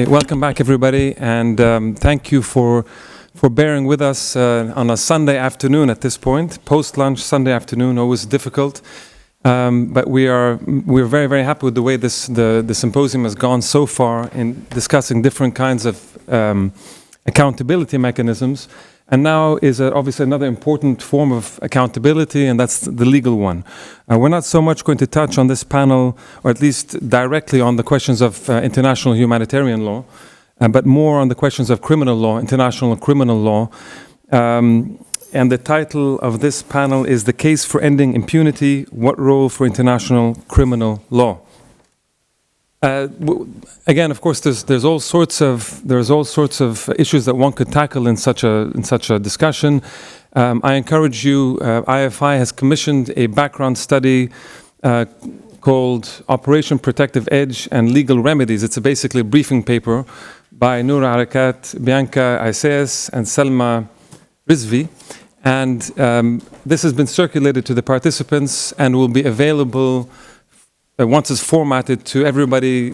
Welcome back, everybody, and thank you for bearing with us on a Sunday afternoon at this point. Post-lunch Sunday afternoon, always difficult, but we're very, very happy with the way the symposium has gone so far in discussing different kinds of accountability mechanisms. And now is obviously another important form of accountability, and that's the legal one. We're not so much going to touch on this panel, or at least directly on the questions of international humanitarian law, but more on the questions of criminal law, international criminal law. And the title of this panel is "The Case for Ending Impunity: What Role for International Criminal Law?" Again, of course, there's all sorts of issues that one could tackle in such a discussion. I encourage you. IFI has commissioned a background study called "Operation Protective Edge and Legal Remedies." It's basically a briefing paper by Noor Arakat, Bianca Isaias, and Selma Rizvi, and this has been circulated to the participants and will be available. Once it's formatted to everybody.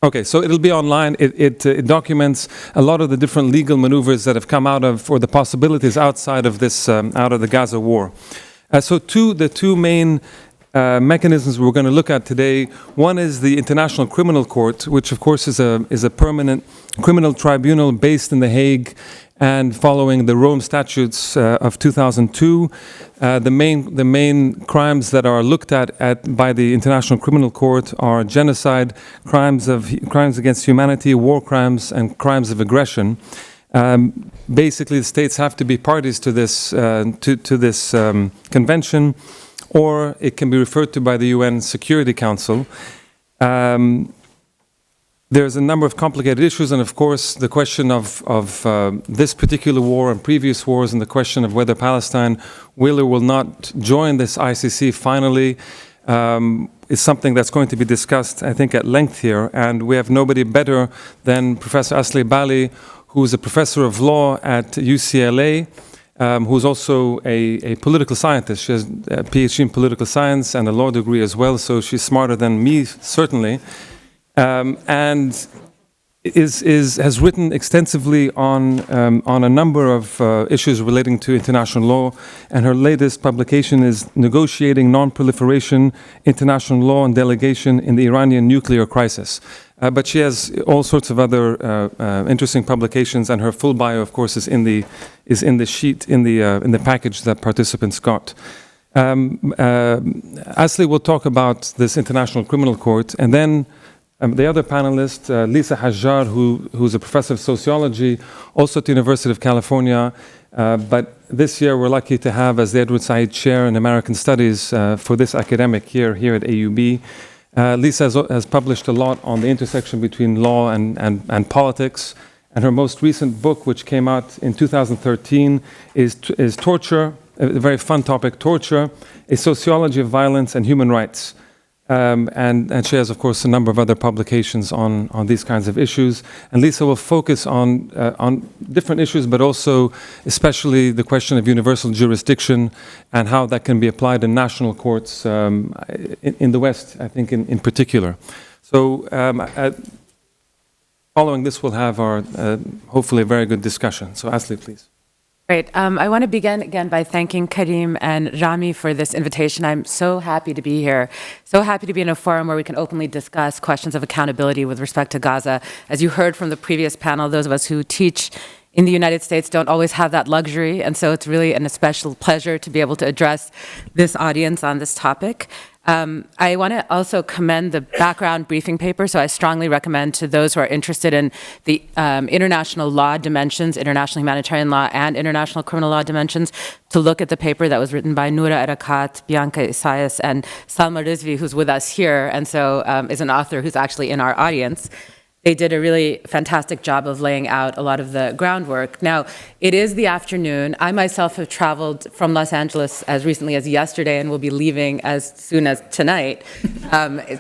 Okay, so it'll be online. It documents a lot of the different legal maneuvers that have come out of, or the possibilities outside of this, out of the Gaza war. So the two main mechanisms we're going to look at today. One is the International Criminal Court, which of course is a permanent criminal tribunal based in The Hague, and following the Rome Statutes of 2002, the main crimes that are looked at by the International Criminal Court are genocide, crimes against humanity, war crimes, and crimes of aggression. Basically, the states have to be parties to this convention, or it can be referred to by the UN Security Council. There's a number of complicated issues, and of course the question of this particular war and previous wars, and the question of whether Palestine will or will not join this ICC finally is something that's going to be discussed, I think, at length here. And we have nobody better than Professor Asli Bali, who's a professor of law at UCLA, who's also a political scientist. She has a PhD in political science and a law degree as well, so she's smarter than me, certainly. And has written extensively on a number of issues relating to international law, and her latest publication is "Negotiating Non-Proliferation, International Law and Delegation in the Iranian Nuclear Crisis." But she has all sorts of other interesting publications, and her full bio, of course, is in the sheet in the package that participants got. Asli will talk about this International Criminal Court, and then the other panelist, Lisa Hajjar, who's a professor of sociology, also at the University of California, but this year we're lucky to have as the Edward Said Chair in American Studies for this academic year here at AUB. Lisa has published a lot on the intersection between law and politics, and her most recent book, which came out in 2013, is Torture, a very fun topic, Torture, A Sociology of Violence and Human Rights. And she has, of course, a number of other publications on these kinds of issues. And Lisa will focus on different issues, but also especially the question of universal jurisdiction and how that can be applied in national courts in the West, I think, in particular. So following this, we'll have our hopefully a very good discussion. So Asli, please. Great. I want to begin again by thanking Karim and Rami for this invitation. I'm so happy to be here, so happy to be in a forum where we can openly discuss questions of accountability with respect to Gaza. As you heard from the previous panel, those of us who teach in the United States don't always have that luxury, and so it's really an especial pleasure to be able to address this audience on this topic. I want to also commend the background briefing paper, so I strongly recommend to those who are interested in the international law dimensions, international humanitarian law and international criminal law dimensions, to look at the paper that was written by Noor Arakat, Bianca Isaias, and Salma Rizvi, who's with us here, and so is an author who's actually in our audience. They did a really fantastic job of laying out a lot of the groundwork. Now, it is the afternoon. I myself have traveled from Los Angeles as recently as yesterday and will be leaving as soon as tonight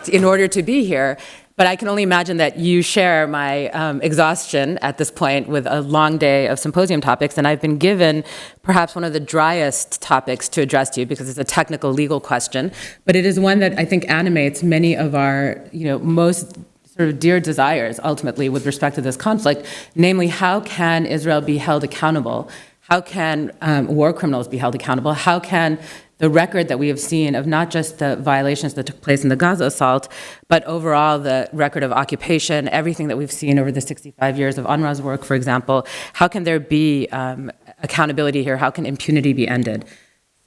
in order to be here. But I can only imagine that you share my exhaustion at this point with a long day of symposium topics, and I've been given perhaps one of the driest topics to address to you because it's a technical legal question, but it is one that I think animates many of our, most sort of dear desires ultimately with respect to this conflict, namely how can Israel be held accountable? How can war criminals be held accountable? How can the record that we have seen of not just the violations that took place in the Gaza assault, but overall the record of occupation, everything that we've seen over the 65 years of UNRWA's work, for example, how can there be accountability here? How can impunity be ended?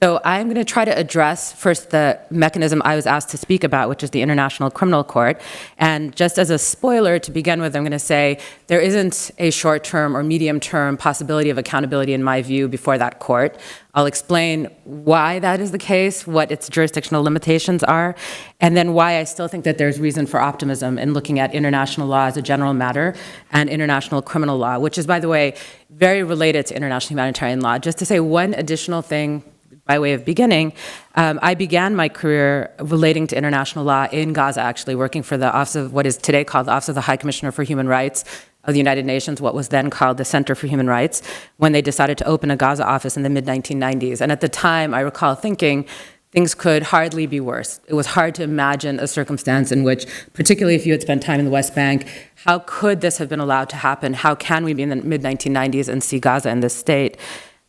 So I'm going to try to address first the mechanism I was asked to speak about, which is the International Criminal Court. And just as a spoiler to begin with, I'm going to say there isn't a short-term or medium-term possibility of accountability in my view before that court. I'll explain why that is the case, what its jurisdictional limitations are, and then why I still think that there's reason for optimism in looking at international law as a general matter and international criminal law, which is, by the way, very related to international humanitarian law. Just to say one additional thing by way of beginning, I began my career relating to international law in Gaza, actually, working for the Office of what is today called the Office of the High Commissioner for Human Rights of the United Nations, what was then called the Center for Human Rights, when they decided to open a Gaza office in the mid-1990s. And at the time, I recall thinking, things could hardly be worse. It was hard to imagine a circumstance in which, particularly if you had spent time in the West Bank, how could this have been allowed to happen? How can we be in the mid-1990s and see Gaza in this state?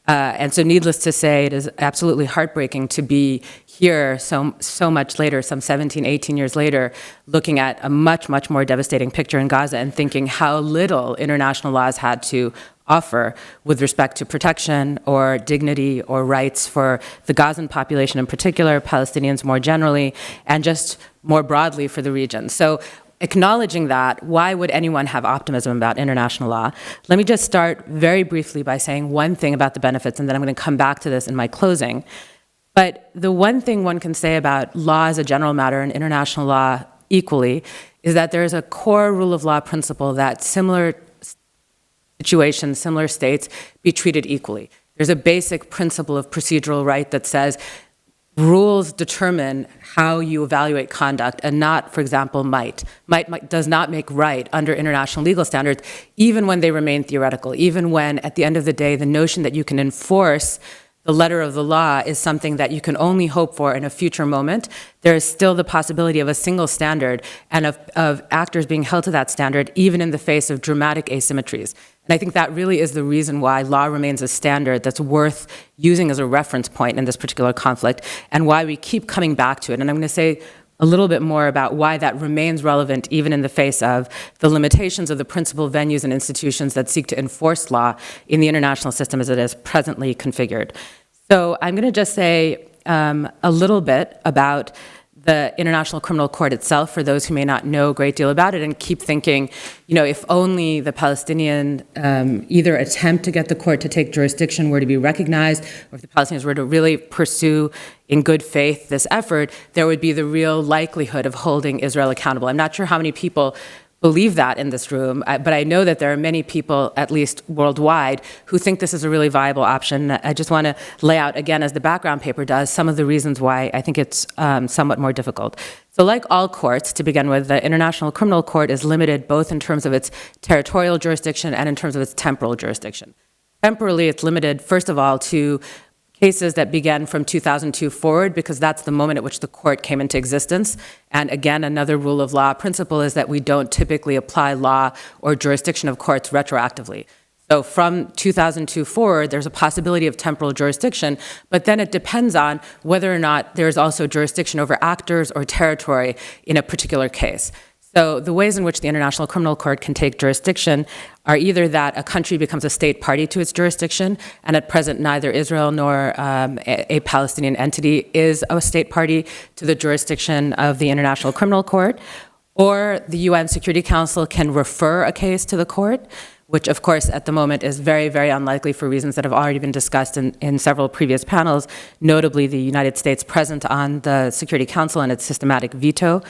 And so needless to say, it is absolutely heartbreaking to be here so much later, some 17, 18 years later, looking at a much, much more devastating picture in Gaza and thinking how little international law has had to offer with respect to protection or dignity or rights for the Gazan population in particular, Palestinians more generally, and just more broadly for the region. So acknowledging that, why would anyone have optimism about international law? Let me just start very briefly by saying one thing about the benefits, and then I'm going to come back to this in my closing. But the one thing one can say about law as a general matter and international law equally is that there is a core rule of law principle that similar situations, similar states be treated equally. There's a basic principle of procedural right that says rules determine how you evaluate conduct and not, for example, might. Might does not make right under international legal standards, even when they remain theoretical, even when, at the end of the day, the notion that you can enforce the letter of the law is something that you can only hope for in a future moment. There is still the possibility of a single standard and of actors being held to that standard, even in the face of dramatic asymmetries. And I think that really is the reason why law remains a standard that's worth using as a reference point in this particular conflict, and why we keep coming back to it. And I'm going to say a little bit more about why that remains relevant even in the face of the limitations of the principal venues and institutions that seek to enforce law in the international system as it is presently configured. So I'm going to just say a little bit about the International Criminal Court itself for those who may not know a great deal about it and keep thinking, if only the Palestinian either attempt to get the court to take jurisdiction were to be recognized, or if the Palestinians were to really pursue in good faith this effort, there would be the real likelihood of holding Israel accountable. I'm not sure how many people believe that in this room, but I know that there are many people, at least worldwide, who think this is a really viable option. I just want to lay out, again, as the background paper does, some of the reasons why I think it's somewhat more difficult. So like all courts, to begin with, the International Criminal Court is limited both in terms of its territorial jurisdiction and in terms of its temporal jurisdiction. Temporally, it's limited, first of all, to cases that began from 2002 forward, because that's the moment at which the court came into existence. And again, another rule of law principle is that we don't typically apply law or jurisdiction of courts retroactively. So from 2002 forward, there's a possibility of temporal jurisdiction, but then it depends on whether or not there's also jurisdiction over actors or territory in a particular case. So the ways in which the International Criminal Court can take jurisdiction are either that a country becomes a state party to its jurisdiction, and at present neither Israel nor a Palestinian entity is a state party to the jurisdiction of the International Criminal Court, or the UN Security Council can refer a case to the court, which of course at the moment is very, very unlikely for reasons that have already been discussed in several previous panels, notably the United States present on the Security Council and its systematic veto.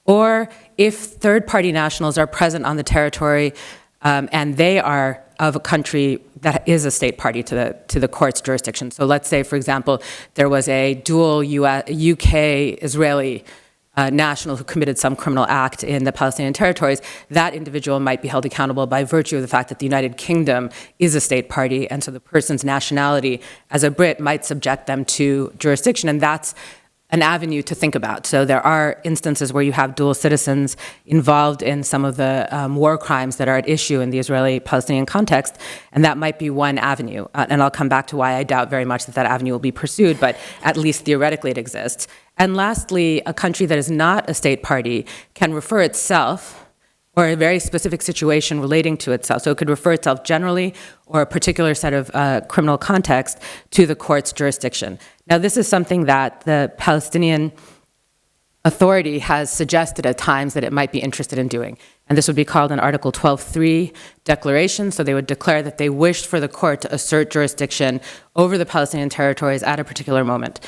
Or if third-party nationals are present on the territory and they are of a country that is a state party to the court's jurisdiction. So let's say, for example, there was a dual UK-Israeli national who committed some criminal act in the Palestinian territories, that individual might be held accountable by virtue of the fact that the United Kingdom is a state party, and so the person's nationality as a Brit might subject them to jurisdiction, and that's an avenue to think about. So there are instances where you have dual citizens involved in some of the war crimes that are at issue in the Israeli-Palestinian context, and that might be one avenue. And I'll come back to why I doubt very much that that avenue will be pursued, but at least theoretically it exists. And lastly, a country that is not a state party can refer itself or a very specific situation relating to itself. So it could refer itself generally or a particular set of criminal context to the court's jurisdiction. Now, this is something that the Palestinian Authority has suggested at times that it might be interested in doing. And this would be called an Article 12.3 declaration. So they would declare that they wished for the court to assert jurisdiction over the Palestinian territories at a particular moment.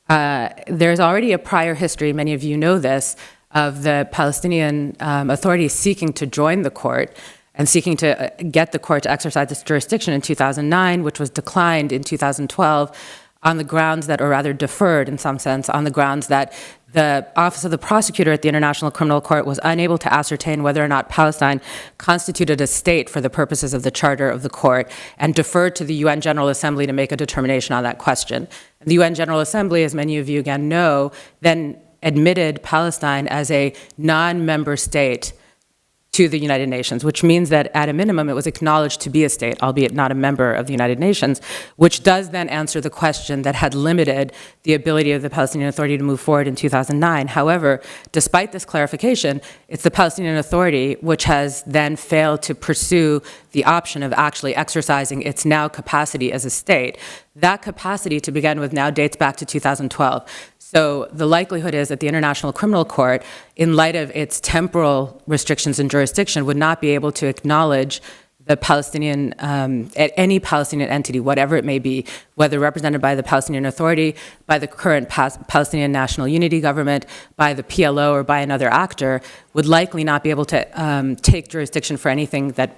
There's already a prior history, many of you know this, of the Palestinian Authority seeking to join the court and seeking to get the court to exercise its jurisdiction in 2009, which was declined in 2012 on the grounds that, or rather deferred in some sense, on the grounds that the Office of the Prosecutor at the International Criminal Court was unable to ascertain whether or not Palestine constituted a state for the purposes of the charter of the court, and deferred to the UN General Assembly to make a determination on that question. And the UN General Assembly, as many of you again know, then admitted Palestine as a non-member state to the United Nations, which means that at a minimum it was acknowledged to be a state, albeit not a member of the United Nations, which does then answer the question that had limited the ability of the Palestinian Authority to move forward in 2009. However, despite this clarification, it's the Palestinian Authority which has then failed to pursue the option of actually exercising its now capacity as a state. That capacity, to begin with, now dates back to 2012. So the likelihood is that the International Criminal Court, in light of its temporal restrictions and jurisdiction, would not be able to acknowledge the Palestinian, any Palestinian entity, whatever it may be, whether represented by the Palestinian Authority, by the current Palestinian National Unity Government, by the PLO, or by another actor, would likely not be able to take jurisdiction for anything that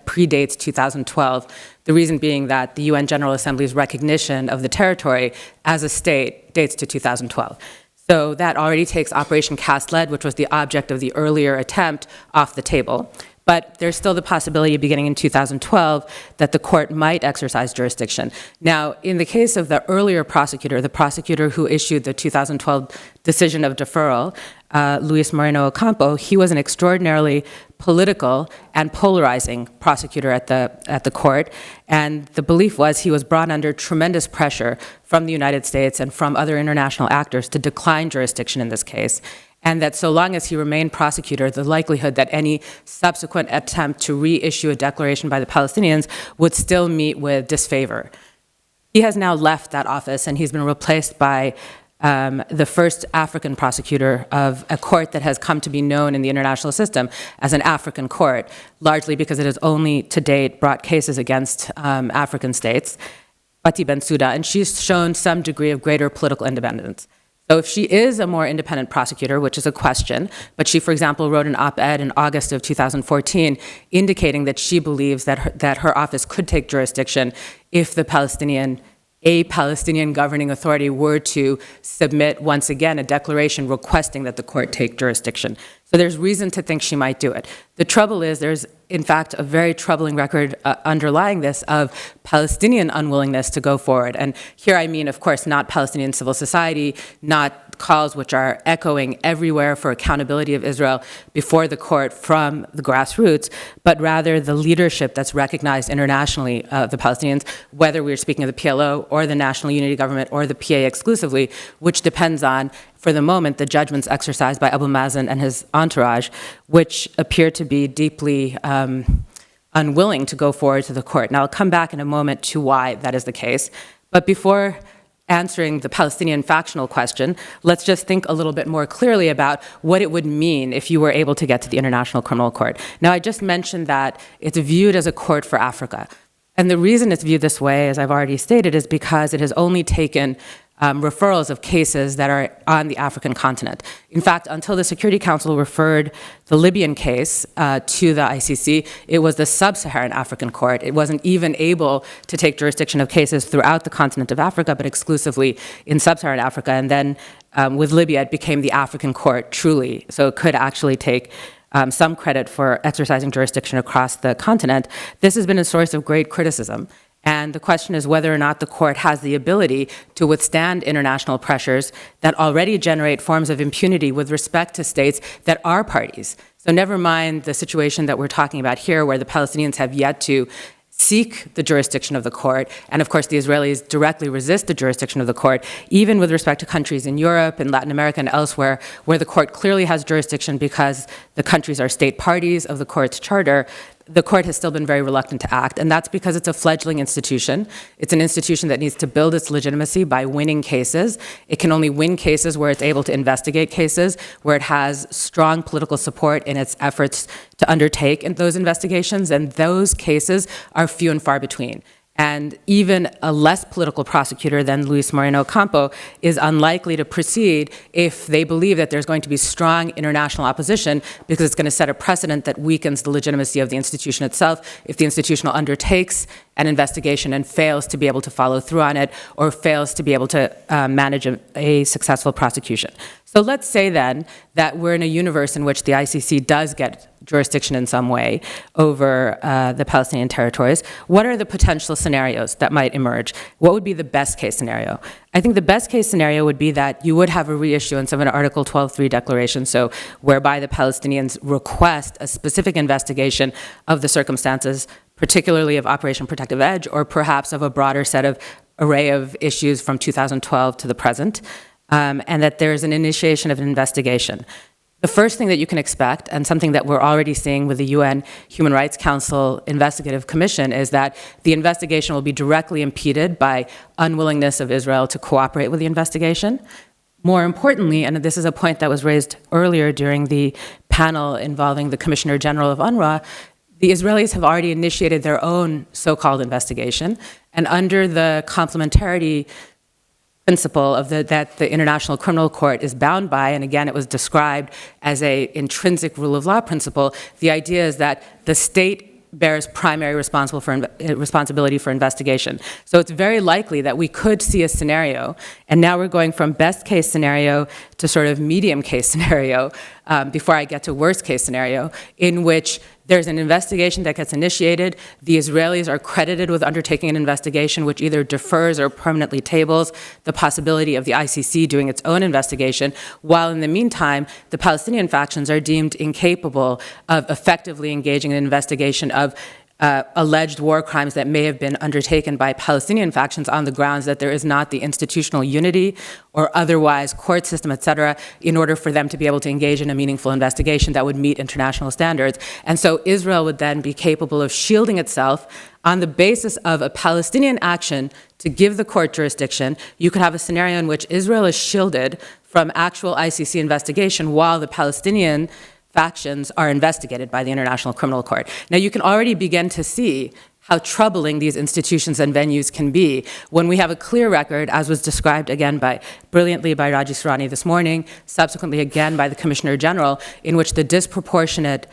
predates 2012. The reason being that the UN General Assembly's recognition of the territory as a state dates to 2012. So that already takes Operation Cast Lead, which was the object of the earlier attempt, off the table. But there's still the possibility, beginning in 2012, that the court might exercise jurisdiction. Now, in the case of the earlier prosecutor, the prosecutor who issued the 2012 decision of deferral, Luis Moreno Ocampo, he was an extraordinarily political and polarizing prosecutor at the court, and the belief was he was brought under tremendous pressure from the United States and from other international actors to decline jurisdiction in this case, and that so long as he remained prosecutor, the likelihood that any subsequent attempt to reissue a declaration by the Palestinians would still meet with disfavor. He has now left that office, and he's been replaced by the first African prosecutor of a court that has come to be known in the international system as an African court, largely because it has only to date brought cases against African states, Fatih Bensouda, and she's shown some degree of greater political independence. So if she is a more independent prosecutor, which is a question, but she, for example, wrote an op-ed in August of 2014 indicating that she believes that her office could take jurisdiction if the a Palestinian governing authority were to submit once again a declaration requesting that the court take jurisdiction. So there's reason to think she might do it. The trouble is there's, in fact, a very troubling record underlying this of Palestinian unwillingness to go forward. And here I mean, of course, not Palestinian civil society, not calls which are echoing everywhere for accountability of Israel before the court from the grassroots, but rather the leadership that's recognized internationally of the Palestinians, whether we're speaking of the PLO or the National Unity Government or the PA exclusively, which depends on, for the moment, the judgments exercised by Abu Mazen and his entourage, which appear to be deeply unwilling to go forward to the court. Now, I'll come back in a moment to why that is the case. But before answering the Palestinian factional question, let's just think a little bit more clearly about what it would mean if you were able to get to the International Criminal Court. Now, I just mentioned that it's viewed as a court for Africa. And the reason it's viewed this way, as I've already stated, is because it has only taken referrals of cases that are on the African continent. In fact, until the Security Council referred the Libyan case to the ICC, it was the Sub-Saharan African Court. It wasn't even able to take jurisdiction of cases throughout the continent of Africa, but exclusively in Sub-Saharan Africa. And then with Libya, it became the African Court, truly. So it could actually take some credit for exercising jurisdiction across the continent. This has been a source of great criticism. And the question is whether or not the court has the ability to withstand international pressures that already generate forms of impunity with respect to states that are parties. So never mind the situation that we're talking about here, where the Palestinians have yet to seek the jurisdiction of the court, and of course the Israelis directly resist the jurisdiction of the court, even with respect to countries in Europe and Latin America and elsewhere, where the court clearly has jurisdiction because the countries are state parties of the court's charter. The court has still been very reluctant to act, and that's because it's a fledgling institution. It's an institution that needs to build its legitimacy by winning cases. It can only win cases where it's able to investigate cases, where it has strong political support in its efforts to undertake those investigations, and those cases are few and far between. And even a less political prosecutor than Luis Moreno Ocampo is unlikely to proceed if they believe that there's going to be strong international opposition, because it's going to set a precedent that weakens the legitimacy of the institution itself if the institution undertakes an investigation and fails to be able to follow through on it, or fails to be able to manage a successful prosecution. So let's say then that we're in a universe in which the ICC does get jurisdiction in some way over the Palestinian territories. What are the potential scenarios that might emerge? What would be the best case scenario? I think the best case scenario would be that you would have a reissuance of an Article 12.3 declaration, so whereby the Palestinians request a specific investigation of the circumstances, particularly of Operation Protective Edge, or perhaps of a broader set of array of issues from 2012 to the present, and that there's an initiation of an investigation. The first thing that you can expect, and something that we're already seeing with the UN Human Rights Council Investigative Commission, is that the investigation will be directly impeded by unwillingness of Israel to cooperate with the investigation. More importantly, and this is a point that was raised earlier during the panel involving the Commissioner General of UNRWA, the Israelis have already initiated their own so-called investigation, and under the complementarity principle of that the International Criminal Court is bound by, and again, it was described as an intrinsic rule of law principle, the idea is that the state bears primary responsibility for investigation. So it's very likely that we could see a scenario, and now we're going from best case scenario to sort of medium case scenario, before I get to worst case scenario, in which there's an investigation that gets initiated. The Israelis are credited with undertaking an investigation which either defers or permanently tables the possibility of the ICC doing its own investigation, while in the meantime, the Palestinian factions are deemed incapable of effectively engaging in an investigation of alleged war crimes that may have been undertaken by Palestinian factions on the grounds that there is not the institutional unity or otherwise court system, et cetera, in order for them to be able to engage in a meaningful investigation that would meet international standards. And so Israel would then be capable of shielding itself on the basis of a Palestinian action to give the court jurisdiction. You could have a scenario in which Israel is shielded from actual ICC investigation while the Palestinian factions are investigated by the International Criminal Court. Now, you can already begin to see how troubling these institutions and venues can be when we have a clear record, as was described again brilliantly by Raji Sourani this morning, subsequently again by the Commissioner General, in which the disproportionate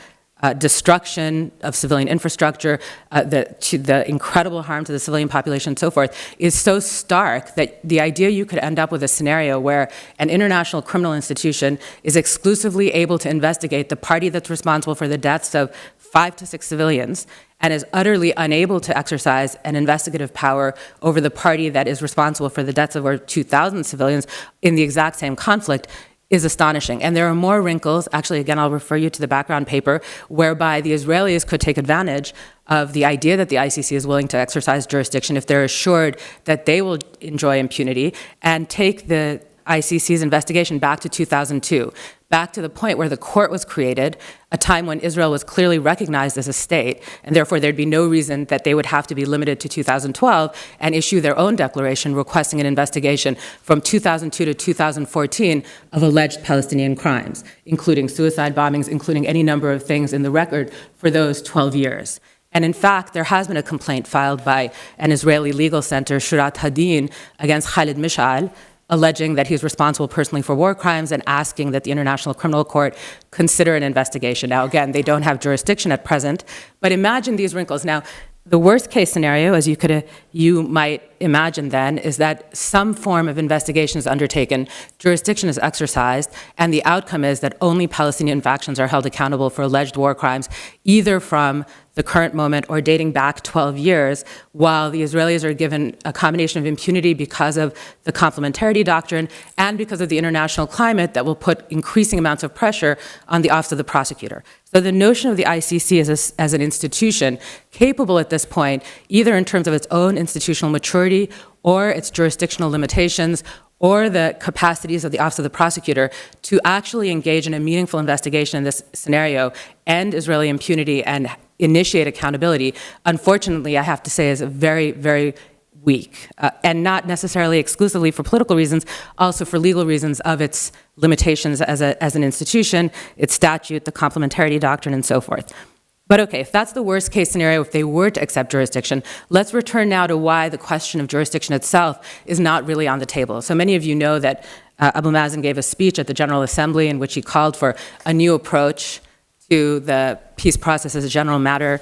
destruction of civilian infrastructure, the incredible harm to the civilian population and so forth, is so stark that the idea you could end up with a scenario where an international criminal institution is exclusively able to investigate the party that's responsible for the deaths of 5 to 6 civilians and is utterly unable to exercise an investigative power over the party that is responsible for the deaths of over 2,000 civilians in the exact same conflict is astonishing. And there are more wrinkles, actually, again, I'll refer you to the background paper, whereby the Israelis could take advantage of the idea that the ICC is willing to exercise jurisdiction if they're assured that they will enjoy impunity, and take the ICC's investigation back to 2002, back to the point where the court was created, a time when Israel was clearly recognized as a state, and therefore there'd be no reason that they would have to be limited to 2012 and issue their own declaration requesting an investigation from 2002 to 2014 of alleged Palestinian crimes, including suicide bombings, including any number of things in the record for those 12 years. And in fact, there has been a complaint filed by an Israeli legal center, Shurat Hadin, against Khalid Mishal, alleging that he's responsible personally for war crimes and asking that the International Criminal Court consider an investigation. Now, again, they don't have jurisdiction at present, but imagine these wrinkles. Now, the worst case scenario, as you might imagine then, is that some form of investigation is undertaken, jurisdiction is exercised, and the outcome is that only Palestinian factions are held accountable for alleged war crimes, either from the current moment or dating back 12 years, while the Israelis are given a combination of impunity because of the complementarity doctrine and because of the international climate that will put increasing amounts of pressure on the office of the prosecutor. So the notion of the ICC as an institution capable at this point, either in terms of its own institutional maturity or its jurisdictional limitations or the capacities of the Office of the Prosecutor to actually engage in a meaningful investigation in this scenario, end Israeli impunity, and initiate accountability, unfortunately, I have to say, is very, very weak, and not necessarily exclusively for political reasons, also for legal reasons of its limitations as an institution, its statute, the complementarity doctrine, and so forth. But okay, if that's the worst case scenario, if they were to accept jurisdiction, let's return now to why the question of jurisdiction itself is not really on the table. So many of you know that Abu Mazen gave a speech at the General Assembly in which he called for a new approach to the peace process as a general matter,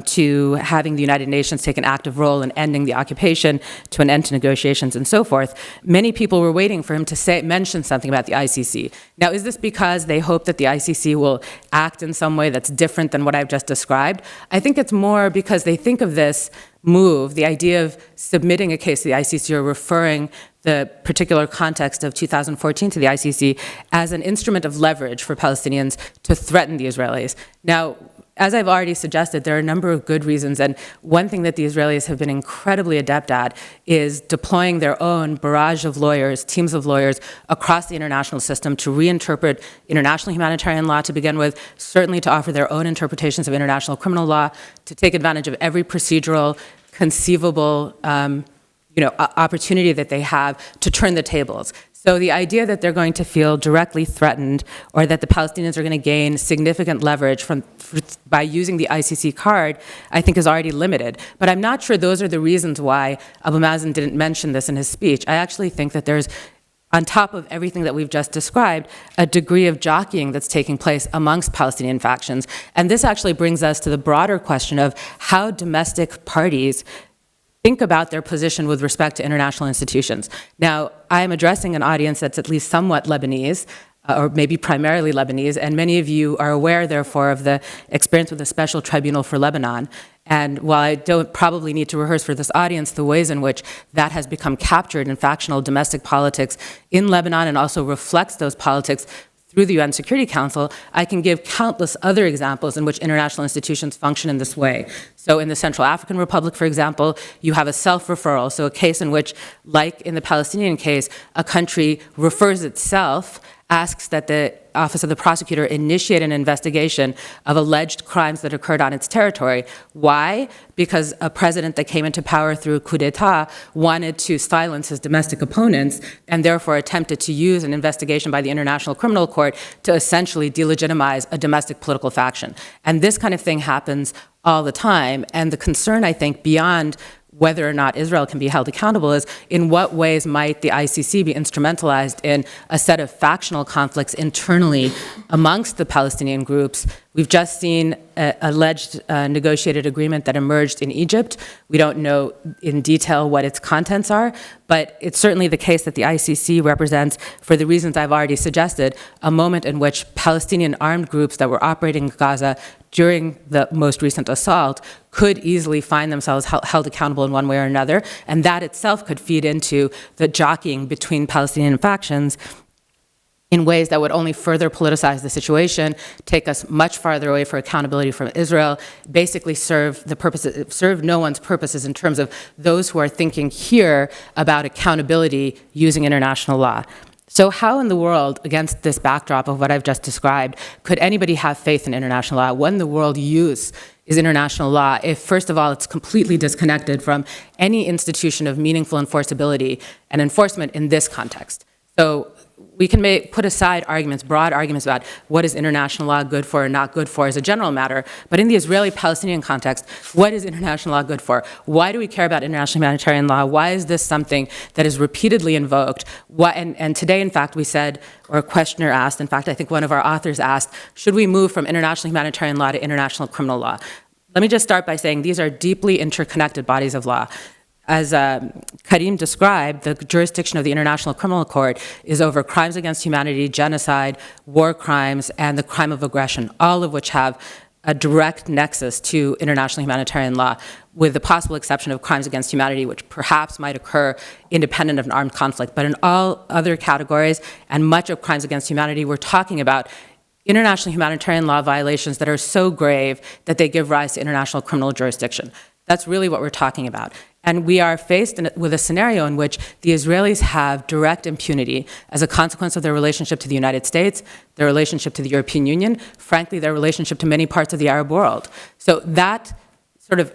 to having the United Nations take an active role in ending the occupation, to an end to negotiations, and so forth. Many people were waiting for him to mention something about the ICC. Now, is this because they hope that the ICC will act in some way that's different than what I've just described? I think it's more because they think of this move, the idea of submitting a case to the ICC or referring the particular context of 2014 to the ICC as an instrument of leverage for Palestinians to threaten the Israelis. Now, as I've already suggested, there are a number of good reasons, and one thing that the Israelis have been incredibly adept at is deploying their own barrage of lawyers, teams of lawyers across the international system to reinterpret international humanitarian law to begin with, certainly to offer their own interpretations of international criminal law, to take advantage of every procedural, conceivable opportunity that they have to turn the tables. So the idea that they're going to feel directly threatened or that the Palestinians are going to gain significant leverage by using the ICC card, I think is already limited. But I'm not sure those are the reasons why Abu Mazen didn't mention this in his speech. I actually think that there's, on top of everything that we've just described, a degree of jockeying that's taking place amongst Palestinian factions. And this actually brings us to the broader question of how domestic parties think about their position with respect to international institutions. Now, I am addressing an audience that's at least somewhat Lebanese, or maybe primarily Lebanese, and many of you are aware, therefore, of the experience with the Special Tribunal for Lebanon. And while I don't probably need to rehearse for this audience the ways in which that has become captured in factional domestic politics in Lebanon and also reflects those politics through the UN Security Council, I can give countless other examples in which international institutions function in this way. So in the Central African Republic, for example, you have a self-referral, so a case in which, like in the Palestinian case, a country refers itself, asks that the Office of the Prosecutor initiate an investigation of alleged crimes that occurred on its territory. Why? Because a president that came into power through coup d'etat wanted to silence his domestic opponents and therefore attempted to use an investigation by the International Criminal Court to essentially delegitimize a domestic political faction. And this kind of thing happens all the time. And the concern, I think, beyond whether or not Israel can be held accountable is in what ways might the ICC be instrumentalized in a set of factional conflicts internally amongst the Palestinian groups. We've just seen an alleged negotiated agreement that emerged in Egypt. We don't know in detail what its contents are, but it's certainly the case that the ICC represents, for the reasons I've already suggested, a moment in which Palestinian armed groups that were operating in Gaza during the most recent assault could easily find themselves held accountable in one way or another, and that itself could feed into the jockeying between Palestinian factions in ways that would only further politicize the situation, take us much farther away for accountability from Israel, basically serve no one's purposes in terms of those who are thinking here about accountability using international law. So how in the world, against this backdrop of what I've just described, could anybody have faith in international law when the world use is international law if, first of all, it's completely disconnected from any institution of meaningful enforceability and enforcement in this context? So we can put aside arguments, broad arguments about what is international law good for or not good for as a general matter, but in the Israeli-Palestinian context, what is international law good for? Why do we care about international humanitarian law? Why is this something that is repeatedly invoked? And today, in fact, we said, or a questioner asked, in fact, I think one of our authors asked, should we move from international humanitarian law to international criminal law? Let me just start by saying these are deeply interconnected bodies of law. As Karim described, the jurisdiction of the International Criminal Court is over crimes against humanity, genocide, war crimes, and the crime of aggression, all of which have a direct nexus to international humanitarian law, with the possible exception of crimes against humanity, which perhaps might occur independent of an armed conflict. But in all other categories, and much of crimes against humanity, we're talking about international humanitarian law violations that are so grave that they give rise to international criminal jurisdiction. That's really what we're talking about. And we are faced with a scenario in which the Israelis have direct impunity as a consequence of their relationship to the United States, their relationship to the European Union, frankly, their relationship to many parts of the Arab world. So that sort of,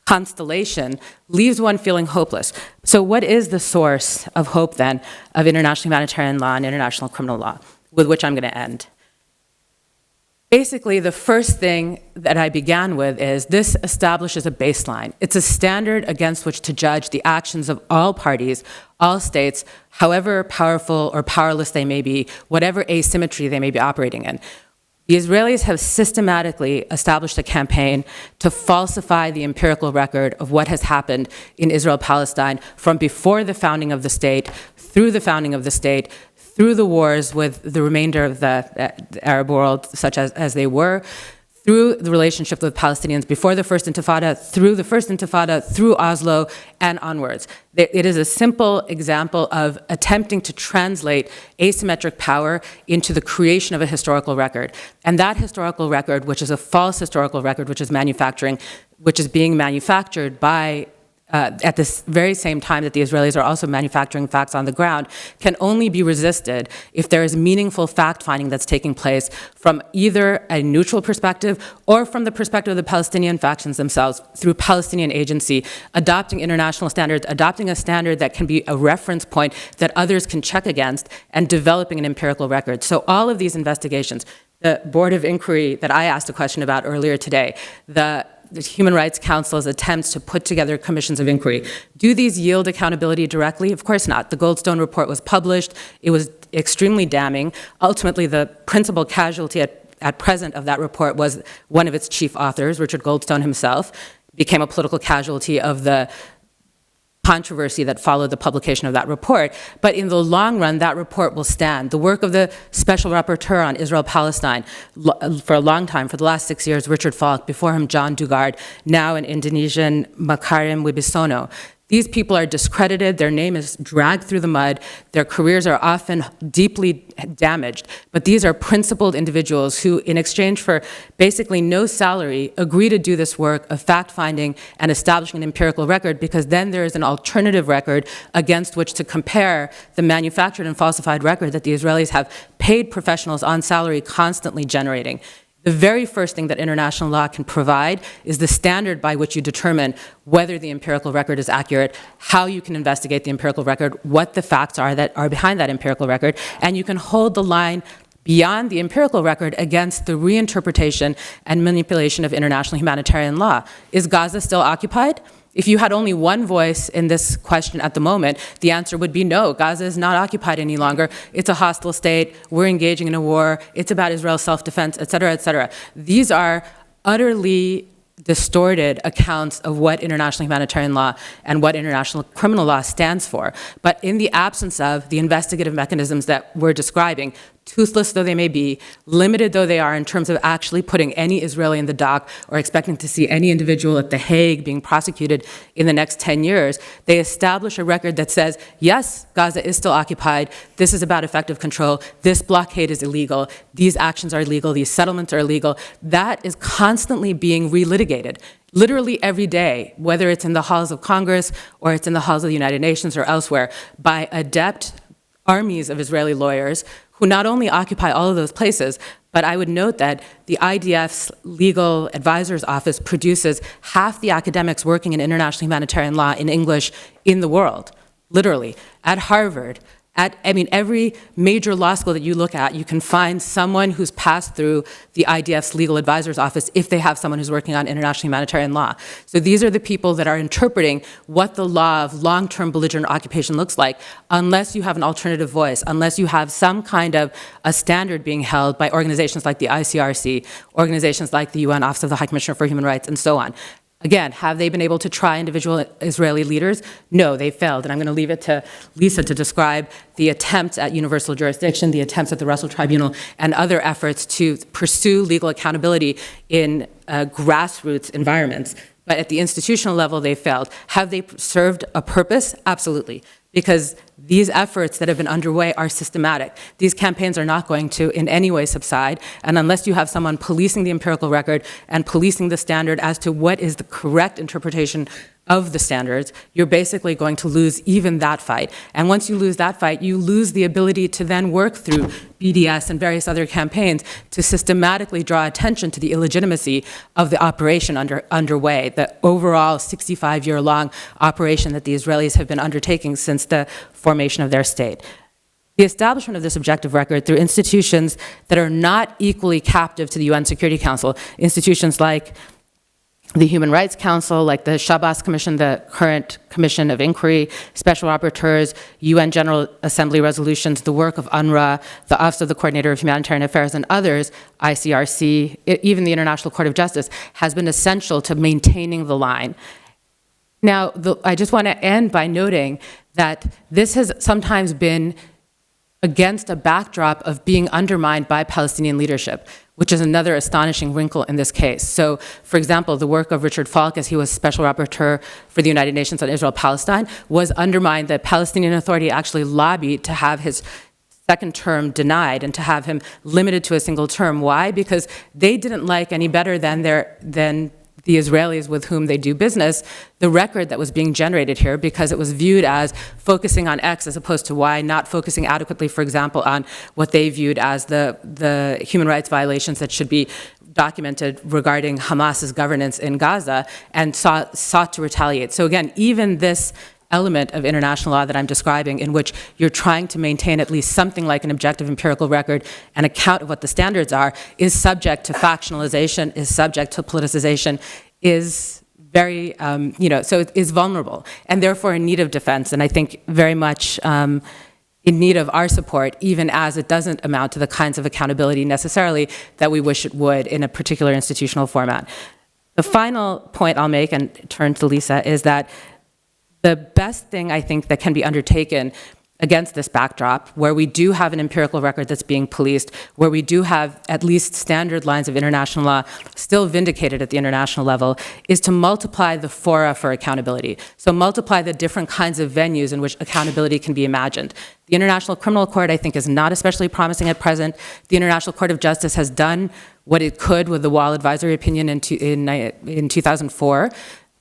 constellation leaves one feeling hopeless. So what is the source of hope, then, of international humanitarian law and international criminal law, with which I'm going to end? Basically, the first thing that I began with is this establishes a baseline. It's a standard against which to judge the actions of all parties, all states, however powerful or powerless they may be, whatever asymmetry they may be operating in. The Israelis have systematically established a campaign to falsify the empirical record of what has happened in Israel-Palestine from before the founding of the state, through the founding of the state, through the wars with the remainder of the Arab world, such as they were, through the relationship with Palestinians before the First Intifada, through Oslo, and onwards. It is a simple example of attempting to translate asymmetric power into the creation of a historical record. And that historical record, which is a false historical record, which is being manufactured by at this very same time that the Israelis are also manufacturing facts on the ground, can only be resisted if there is meaningful fact-finding that's taking place from either a neutral perspective or from the perspective of the Palestinian factions themselves, through Palestinian agency, adopting international standards, adopting a standard that can be a reference point that others can check against, and developing an empirical record. So all of these investigations, the Board of Inquiry that I asked a question about earlier today, the Human Rights Council's attempts to put together commissions of inquiry. Do these yield accountability directly? Of course not. The Goldstone report was published. It was extremely damning. Ultimately, the principal casualty at present of that report was one of its chief authors, Richard Goldstone himself, became a political casualty of the controversy that followed the publication of that report. But in the long run, that report will stand. The work of the Special Rapporteur on Israel-Palestine for a long time, for the last 6 years, Richard Falk, before him John Dugard, now an Indonesian Karim Wibisono. These people are discredited, their name is dragged through the mud, their careers are often deeply damaged, but these are principled individuals who, in exchange for basically no salary, agree to do this work of fact-finding and establishing an empirical record, because then there is an alternative record against which to compare the manufactured and falsified record that the Israelis have paid professionals on salary constantly generating. The very first thing that international law can provide is the standard by which you determine whether the empirical record is accurate, how you can investigate the empirical record, what the facts are that are behind that empirical record, and you can hold the line beyond the empirical record against the reinterpretation and manipulation of international humanitarian law. Is Gaza still occupied? If you had only one voice in this question at the moment, the answer would be no, Gaza is not occupied any longer. It's a hostile state, we're engaging in a war, it's about Israel's self-defense, et cetera, et cetera. These are utterly distorted accounts of what international humanitarian law and what international criminal law stands for. But in the absence of the investigative mechanisms that we're describing, toothless though they may be, limited though they are in terms of actually putting any Israeli in the dock or expecting to see any individual at The Hague being prosecuted in the next 10 years, they establish a record that says, yes, Gaza is still occupied, this is about effective control, this blockade is illegal, these actions are illegal, these settlements are illegal. That is constantly being relitigated. Literally every day, whether it's in the halls of Congress or it's in the halls of the United Nations or elsewhere, by adept armies of Israeli lawyers who not only occupy all of those places, but I would note that the IDF's Legal Advisor's Office produces half the academics working in international humanitarian law in English in the world, literally. At Harvard, Every major law school that you look at, you can find someone who's passed through the IDF's legal advisor's office if they have someone who's working on international humanitarian law. So these are the people that are interpreting what the law of long-term belligerent occupation looks like, unless you have an alternative voice, unless you have some kind of a standard being held by organizations like the ICRC, organizations like the UN Office of the High Commissioner for Human Rights, and so on. Again, have they been able to try individual Israeli leaders? No, they failed. And I'm going to leave it to Lisa to describe the attempts at universal jurisdiction, the attempts at the Russell Tribunal, and other efforts to pursue legal accountability in grassroots environments. But at the institutional level, they failed. Have they served a purpose? Absolutely. Because these efforts that have been underway are systematic. These campaigns are not going to in any way subside, and unless you have someone policing the empirical record and policing the standard as to what is the correct interpretation of the standards, you're basically going to lose even that fight. And once you lose that fight, you lose the ability to then work through BDS and various other campaigns to systematically draw attention to the illegitimacy of the operation underway, the overall 65-year-long operation that the Israelis have been undertaking since the formation of their state. The establishment of this objective record through institutions that are not equally captive to the UN Security Council, institutions like the Human Rights Council, like the Shabazz Commission, the current Commission of Inquiry, Special Rapporteurs, UN General Assembly resolutions, the work of UNRWA, the Office of the Coordinator of Humanitarian Affairs, and others, ICRC, even the International Court of Justice, has been essential to maintaining the line. Now, I just want to end by noting that this has sometimes been against a backdrop of being undermined by Palestinian leadership, which is another astonishing wrinkle in this case. So, for example, the work of Richard Falk, as he was Special Rapporteur for the United Nations on Israel-Palestine, was undermined. The Palestinian Authority actually lobbied to have his second term denied and to have him limited to a single term. Why? Because they didn't like any better than the Israelis with whom they do business, the record that was being generated here, because it was viewed as focusing on X as opposed to Y, not focusing adequately, for example, on what they viewed as the human rights violations that should be documented regarding Hamas's governance in Gaza, and sought to retaliate. So again, even this element of international law that I'm describing, in which you're trying to maintain at least something like an objective empirical record and account of what the standards are, is subject to factionalization, is subject to politicization, is very, so it is vulnerable, and therefore in need of defense, and I think very much in need of our support, even as it doesn't amount to the kinds of accountability necessarily that we wish it would in a particular institutional format. The final point I'll make, and turn to Lisa, is that the best thing I think that can be undertaken against this backdrop, where we do have an empirical record that's being policed, where we do have at least standard lines of international law still vindicated at the international level, is to multiply the fora for accountability. So multiply the different kinds of venues in which accountability can be imagined. The International Criminal Court, I think, is not especially promising at present. The International Court of Justice has done what it could with the Wall advisory opinion in 2004,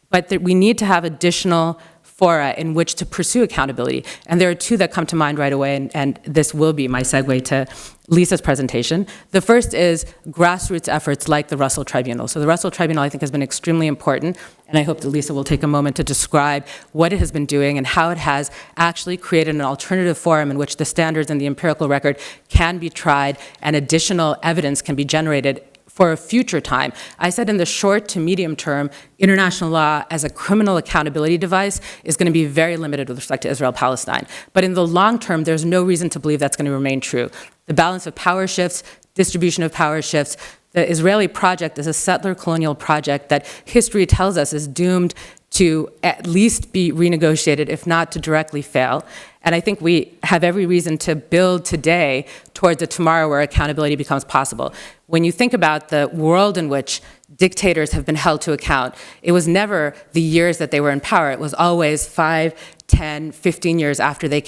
but that we need to have additional fora in which to pursue accountability. And there are two that come to mind right away, and this will be my segue to Lisa's presentation. The first is grassroots efforts like the Russell Tribunal. So the Russell Tribunal, I think, has been extremely important, and I hope that Lisa will take a moment to describe what it has been doing and how it has actually created an alternative forum in which the standards and the empirical record can be tried and additional evidence can be generated for a future time. I said in the short to medium term, international law as a criminal accountability device is going to be very limited with respect to Israel-Palestine. But in the long term, there's no reason to believe that's going to remain true. The balance of power shifts, distribution of power shifts. The Israeli project is a settler colonial project that history tells us is doomed to at least be renegotiated, if not to directly fail. And I think we have every reason to build today towards a tomorrow where accountability becomes possible. When you think about the world in which dictators have been held to account, it was never the years that they were in power. It was always 5, 10, 15 years after they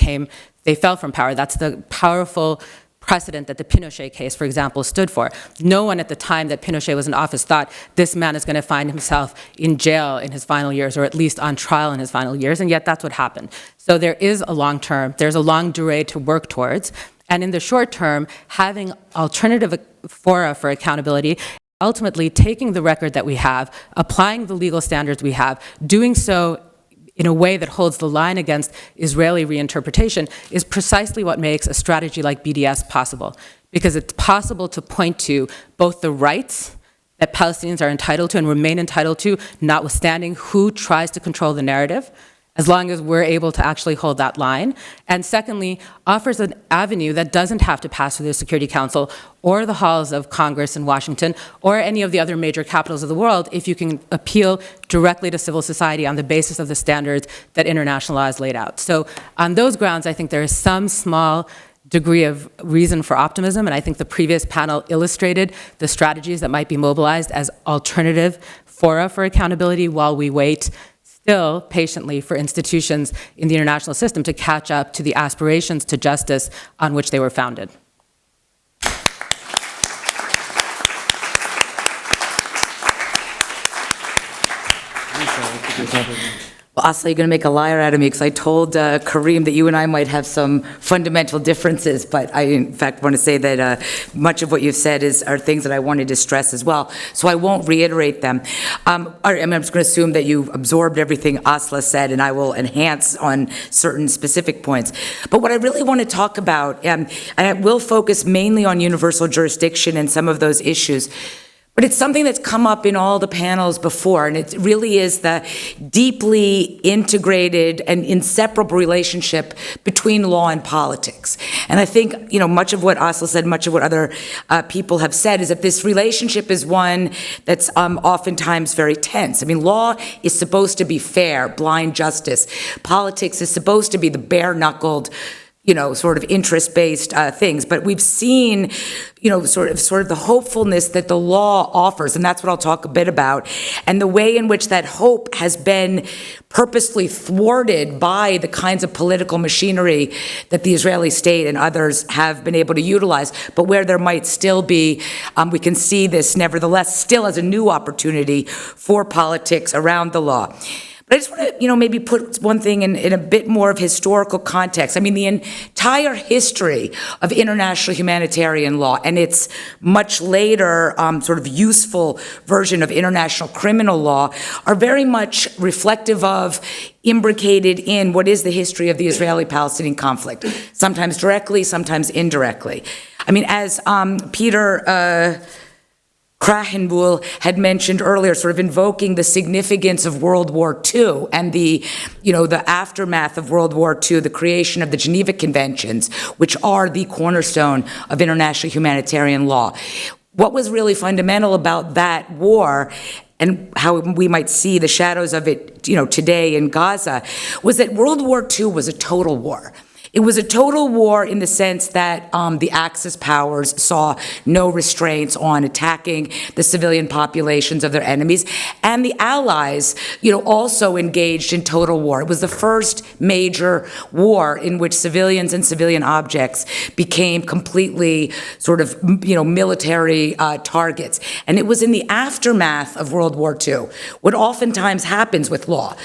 fell from power. That's the powerful precedent that the Pinochet case, for example, stood for. No one at the time that Pinochet was in office thought this man is going to find himself in jail in his final years, or at least on trial in his final years, and yet that's what happened. So there is a long term, there's a long durée to work towards, and in the short term, having alternative fora for accountability, ultimately taking the record that we have, applying the legal standards we have, doing so in a way that holds the line against Israeli reinterpretation is precisely what makes a strategy like BDS possible. Because it's possible to point to both the rights that Palestinians are entitled to and remain entitled to, notwithstanding who tries to control the narrative, as long as we're able to actually hold that line. And secondly, offers an avenue that doesn't have to pass through the Security Council or the halls of Congress in Washington or any of the other major capitals of the world if you can appeal directly to civil society on the basis of the standards that international law has laid out. So on those grounds, I think there is some small degree of reason for optimism, and I think the previous panel illustrated the strategies that might be mobilized as alternative fora for accountability while we wait still patiently for institutions in the international system to catch up to the aspirations to justice on which they were founded. Well, Asli, you're going to make a liar out of me because I told Karim that you and I might have some fundamental differences, but I, in fact, want to say that much of what you've said are things that I wanted to stress as well, so I won't reiterate them. I'm just going to assume that you've absorbed everything Asla said, and I will enhance on certain specific points. But what I really want to talk about, and I will focus mainly on universal jurisdiction and some of those issues, but it's something that's come up in all the panels before, and it really is the deeply integrated and inseparable relationship between law and politics. And I think, much of what Asli said, much of what other people have said is that this relationship is one that's oftentimes very tense. I mean, law is supposed to be fair, blind justice. Politics is supposed to be the bare-knuckled, sort of interest-based things. But we've seen, sort of the hopefulness that the law offers, and that's what I'll talk a bit about, and the way in which that hope has been purposely thwarted by the kinds of political machinery that the Israeli state and others have been able to utilize, but where there might still be, we can see this nevertheless still as a new opportunity for politics around the law. But I just want to, maybe put one thing in a bit more of historical context. I mean, the entire history of international humanitarian law and its much later sort of useful version of international criminal law are very much reflective of, imbricated in what is the history of the Israeli-Palestinian conflict, sometimes directly, sometimes indirectly. I mean, as Peter Krahenbuhl had mentioned earlier, sort of invoking the significance of World War II and the aftermath of World War II, the creation of the Geneva Conventions, which are the cornerstone of international humanitarian law. What was really fundamental about that war, and how we might see the shadows of it, today in Gaza, was that World War II was a total war. It was a total war in the sense that the Axis powers saw no restraints on attacking the civilian populations of their enemies, and the Allies, also engaged in total war. It was the first major war in which civilians and civilian objects became completely sort of, military targets. And it was in the aftermath of World War II, what oftentimes happens with law.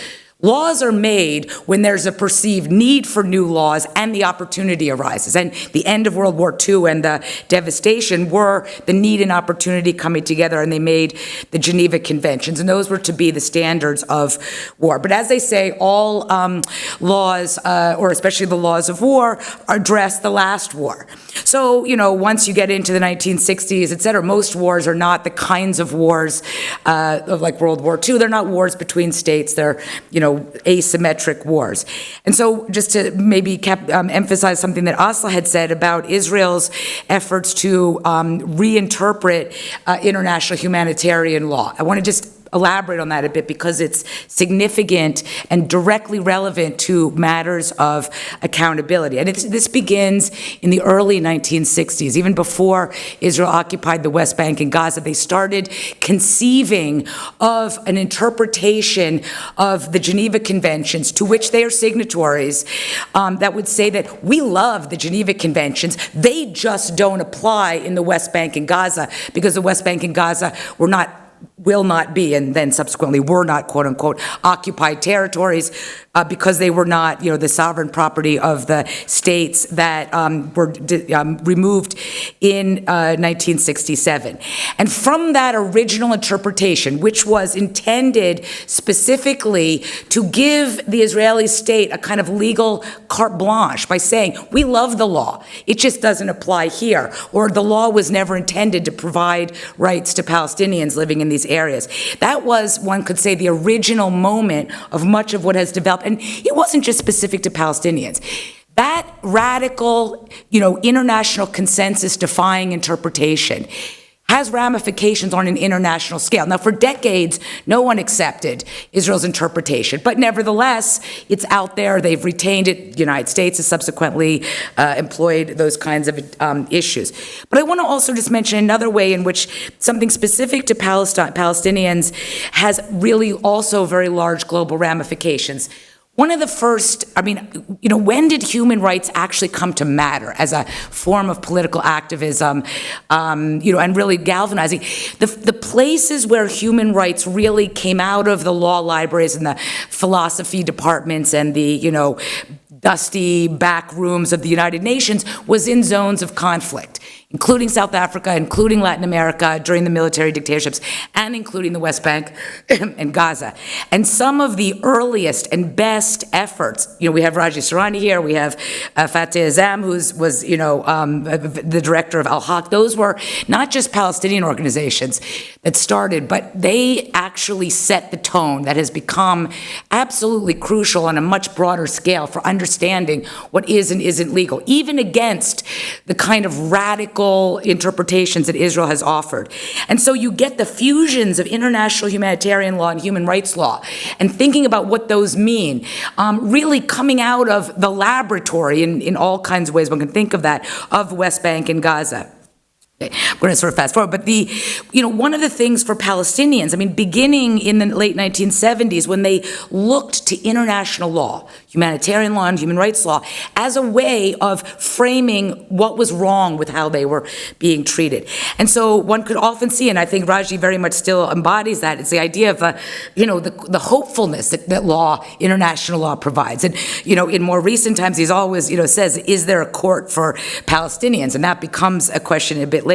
Laws are made when there's a perceived need for new laws and the opportunity arises. And the end of World War II and the devastation were the need and opportunity coming together, and they made the Geneva Conventions, and those were to be the standards of war. But as they say, all laws, or especially the laws of war, address the last war. So, once you get into the 1960s, et cetera, most wars are not the kinds of wars of like World War II. They're not wars between states. They're, asymmetric wars. And so just to maybe emphasize something that Asla had said about Israel's efforts to reinterpret international humanitarian law. I want to just elaborate on that a bit because it's significant and directly relevant to matters of accountability. And this begins in the early 1960s. Even before Israel occupied the West Bank and Gaza, they started conceiving of an interpretation of the Geneva Conventions, to which they are signatories, that would say that we love the Geneva Conventions, they just don't apply in the West Bank and Gaza, because the West Bank and Gaza were not will not be, and then subsequently were not, quote unquote, occupied territories because they were not, the sovereign property of the states that were removed in 1967. And from that original interpretation, which was intended specifically to give the Israeli state a kind of legal carte blanche by saying, we love the law, it just doesn't apply here, or the law was never intended to provide rights to Palestinians living in these areas. That was, one could say, the original moment of much of what has developed. And it wasn't just specific to Palestinians. That radical, international consensus-defying interpretation has ramifications on an international scale. Now, for decades, no one accepted Israel's interpretation, but nevertheless, it's out there. They've retained it. The United States has subsequently employed those kinds of issues. But I want to also just mention another way in which something specific to Palestinians has really also very large global ramifications. One of the first, when did human rights actually come to matter as a form of political activism, and really galvanizing? The places where human rights really came out of the law libraries and the philosophy departments and the, dusty back rooms of the United Nations was in zones of conflict, including South Africa, including Latin America during the military dictatorships, and including the West Bank and Gaza. And some of the earliest and best efforts, we have Raji Sourani here, we have Fateh Azam, who was, the director of Al-Haq. Those were not just Palestinian organizations that started, but they actually set the tone that has become absolutely crucial on a much broader scale for understanding what is and isn't legal, even against the kind of radical interpretations that Israel has offered. And so you get the fusions of international humanitarian law and human rights law, and thinking about what those mean, really coming out of the laboratory in all kinds of ways one can think of that, of West Bank and Gaza. We're going to sort of fast forward, but one of the things for Palestinians, beginning in the late 1970s, when they looked to international law, humanitarian law and human rights law, as a way of framing what was wrong with how they were being treated. And so one could often see, and I think Raji very much still embodies that, it's the idea of, the hopefulness that law, international law provides. And, in more recent times, he's always, says, is there a court for Palestinians? And that becomes a question a bit later.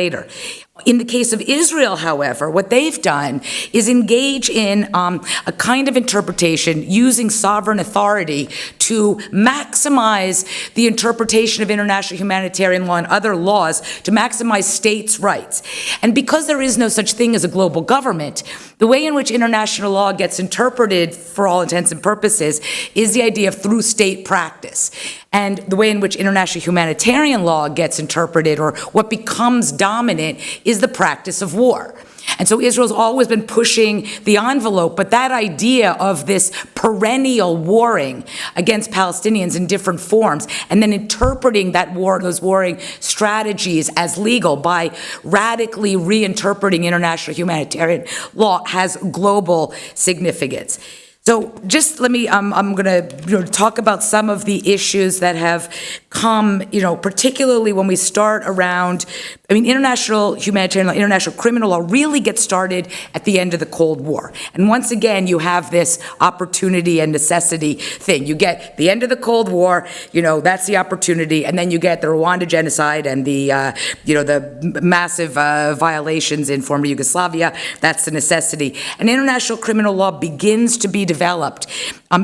In the case of Israel, however, what they've done is engage in a kind of interpretation using sovereign authority to maximize the interpretation of international humanitarian law and other laws to maximize states' rights. And because there is no such thing as a global government, the way in which international law gets interpreted for all intents and purposes is the idea of through state practice. And the way in which international humanitarian law gets interpreted, or what becomes dominant, is the practice of war. And so Israel's always been pushing the envelope, but that idea of this perennial warring against Palestinians in different forms, and then interpreting that war, those warring strategies as legal by radically reinterpreting international humanitarian law, has global significance. So just let me, I'm going to talk about some of the issues that have come, particularly when we start around, international humanitarian law, international criminal law really gets started at the end of the Cold War. And once again, you have this opportunity and necessity thing. You get the end of the Cold War, that's the opportunity, and then you get the Rwanda genocide and the, the massive violations in former Yugoslavia. That's the necessity. And international criminal law begins to be developed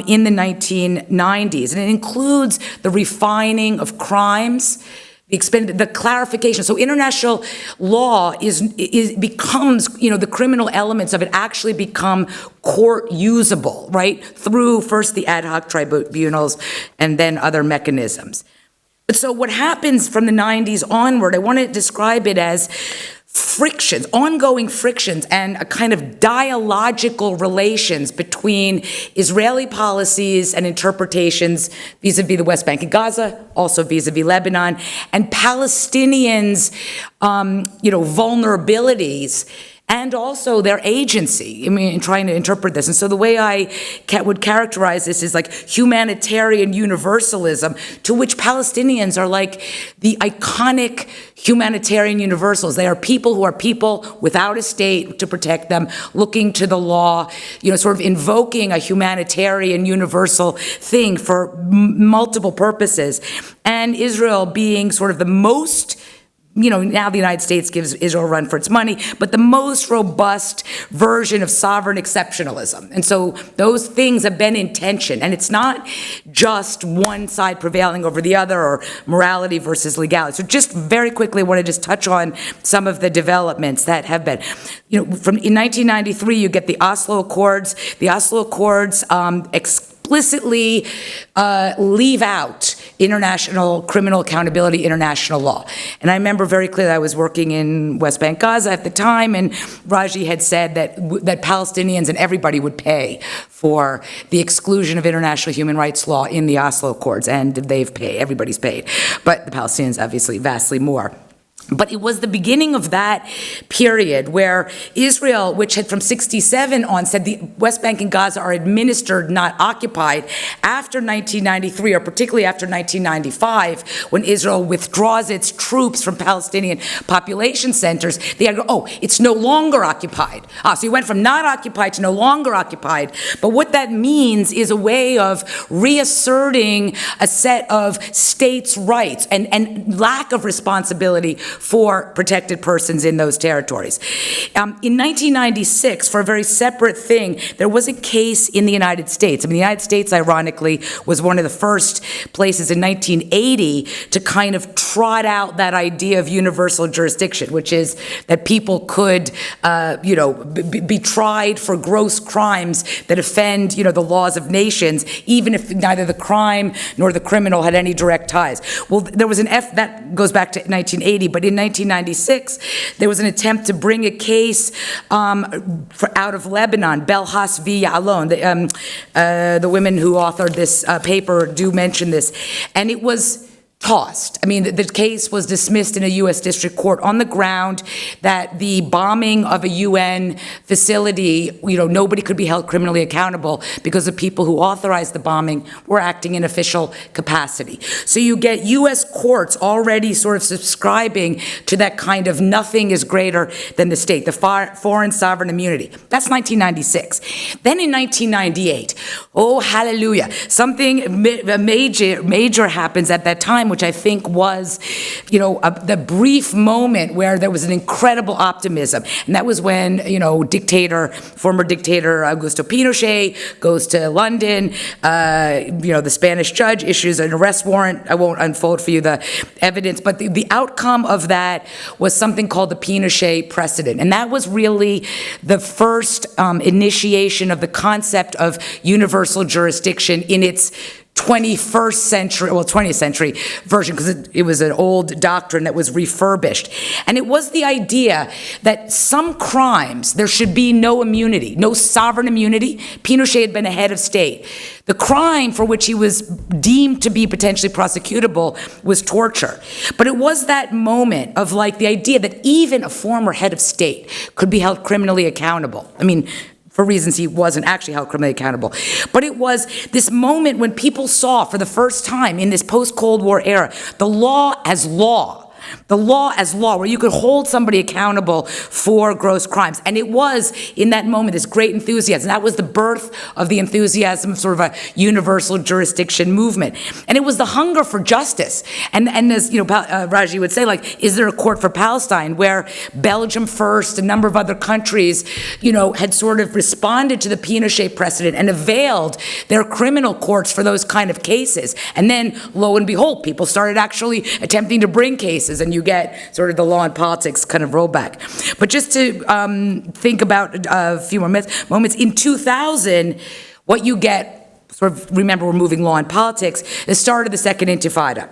in the 1990s, and it includes the refining of crimes, the clarification. So international law becomes, the criminal elements of it actually become court usable, right? Through first the ad hoc tribunals and then other mechanisms. But so what happens from the 90s onward, I want to describe it as frictions, ongoing frictions, and a kind of dialogical relations between Israeli policies and interpretations vis-a-vis the West Bank and Gaza, also vis-a-vis Lebanon, and Palestinians, vulnerabilities and also their agency, I mean, in trying to interpret this. And so the way I would characterize this is like humanitarian universalism, to which Palestinians are like the iconic humanitarian universals. They are people who are people without a state to protect them, looking to the law, sort of invoking a humanitarian universal thing for multiple purposes. And Israel being sort of the most, now the United States gives Israel a run for its money, but the most robust version of sovereign exceptionalism. And so those things have been in tension. And it's not just one side prevailing over the other, or morality versus legality. So just very quickly, I want to just touch on some of the developments that have been. In 1993, you get the Oslo Accords. The Oslo Accords explicitly leave out international criminal accountability, international law. And I remember very clearly I was working in West Bank, Gaza at the time, and Raji had said that Palestinians and everybody would pay for the exclusion of international human rights law in the Oslo Accords, and they've paid, everybody's paid. But the Palestinians obviously vastly more. But it was the beginning of that period where Israel, which had from 67 on said the West Bank and Gaza are administered, not occupied, after 1993, or particularly after 1995, when Israel withdraws its troops from Palestinian population centers, they go, oh, it's no longer occupied. So you went from not occupied to no longer occupied. But what that means is a way of reasserting a set of states' rights and lack of responsibility for protected persons in those territories. In 1996, for a very separate thing, there was a case in the United States. I mean, the United States, ironically, was one of the first places in 1980 to kind of trot out that idea of universal jurisdiction, which is that people could, be tried for gross crimes that offend, the laws of nations, even if neither the crime nor the criminal had any direct ties. Well, there was that goes back to 1980, but in 1996, there was an attempt to bring a case out of Lebanon, Belhas v. Ya'alon. The women who authored this paper do mention this. And it was tossed. I mean, the case was dismissed in a U.S. district court on the ground that the bombing of a UN facility, nobody could be held criminally accountable because the people who authorized the bombing were acting in official capacity. So you get U.S. courts already sort of subscribing to that kind of nothing is greater than the state, the foreign sovereign immunity. That's 1996. Then in 1998, oh, hallelujah, something major happens at that time, which I think was, the brief moment where there was an incredible optimism. And that was when, former dictator Augusto Pinochet goes to London, the Spanish judge issues an arrest warrant. I won't unfold for you the evidence, but the outcome of that was something called the Pinochet precedent. And that was really the first initiation of the concept of universal jurisdiction in its 21st century, 20th century version, because it was an old doctrine that was refurbished. And it was the idea that some crimes, there should be no immunity, no sovereign immunity. Pinochet had been a head of state. The crime for which he was deemed to be potentially prosecutable was torture. But it was that moment of the idea that even a former head of state could be held criminally accountable. I mean, for reasons he wasn't actually held criminally accountable. But it was this moment when people saw for the first time in this post-Cold War era, the law as law. The law as law, where you could hold somebody accountable for gross crimes. And it was, in that moment, this great enthusiasm. That was the birth of the enthusiasm of sort of a universal jurisdiction movement. And it was the hunger for justice. And as Raji would say, is there a court for Palestine, where Belgium first, a number of other countries, had sort of responded to the Pinochet precedent and availed their criminal courts for those kind of cases. And then, lo and behold, people started actually attempting to bring cases, and you get sort of the law and politics kind of rollback. But just to think about a few more moments, in 2000, what you get, sort of, remember we're moving law and politics, the start of the Second Intifada.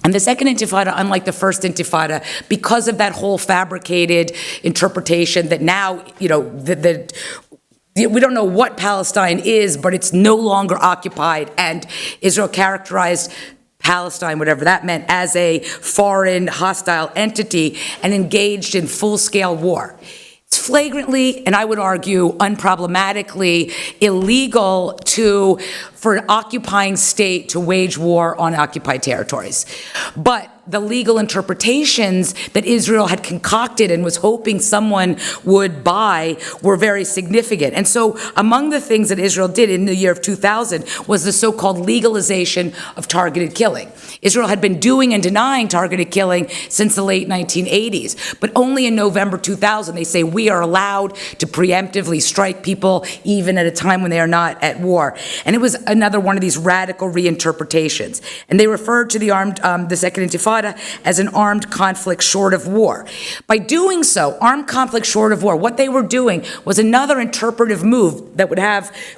And the Second Intifada, unlike the First Intifada, because of that whole fabricated interpretation that now, we don't know what Palestine is, but it's no longer occupied, and Israel characterized Palestine, whatever that meant, as a foreign hostile entity and engaged in full-scale war. It's flagrantly, and I would argue unproblematically, illegal for an occupying state to wage war on occupied territories. But the legal interpretations that Israel had concocted and was hoping someone would buy were very significant. And so among the things that Israel did in the year of 2000 was the so-called legalization of targeted killing. Israel had been doing and denying targeted killing since the late 1980s, but only in November 2000 they say we are allowed to preemptively strike people even at a time when they are not at war. And it was another one of these radical reinterpretations. And they referred to the Second Intifada as an armed conflict short of war. By doing so, armed conflict short of war, what they were doing was another interpretive move that would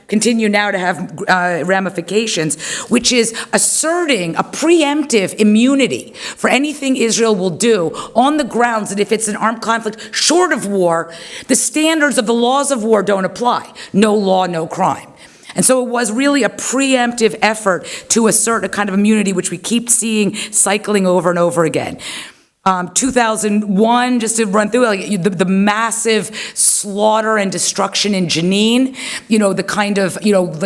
continue now to have ramifications, which is asserting a preemptive immunity for anything Israel will do on the grounds that if it's an armed conflict short of war, the standards of the laws of war don't apply. No law, no crime. And so it was really a preemptive effort to assert a kind of immunity which we keep seeing cycling over and over again. 2001, just to run through the massive slaughter and destruction in Jenin, the kind of,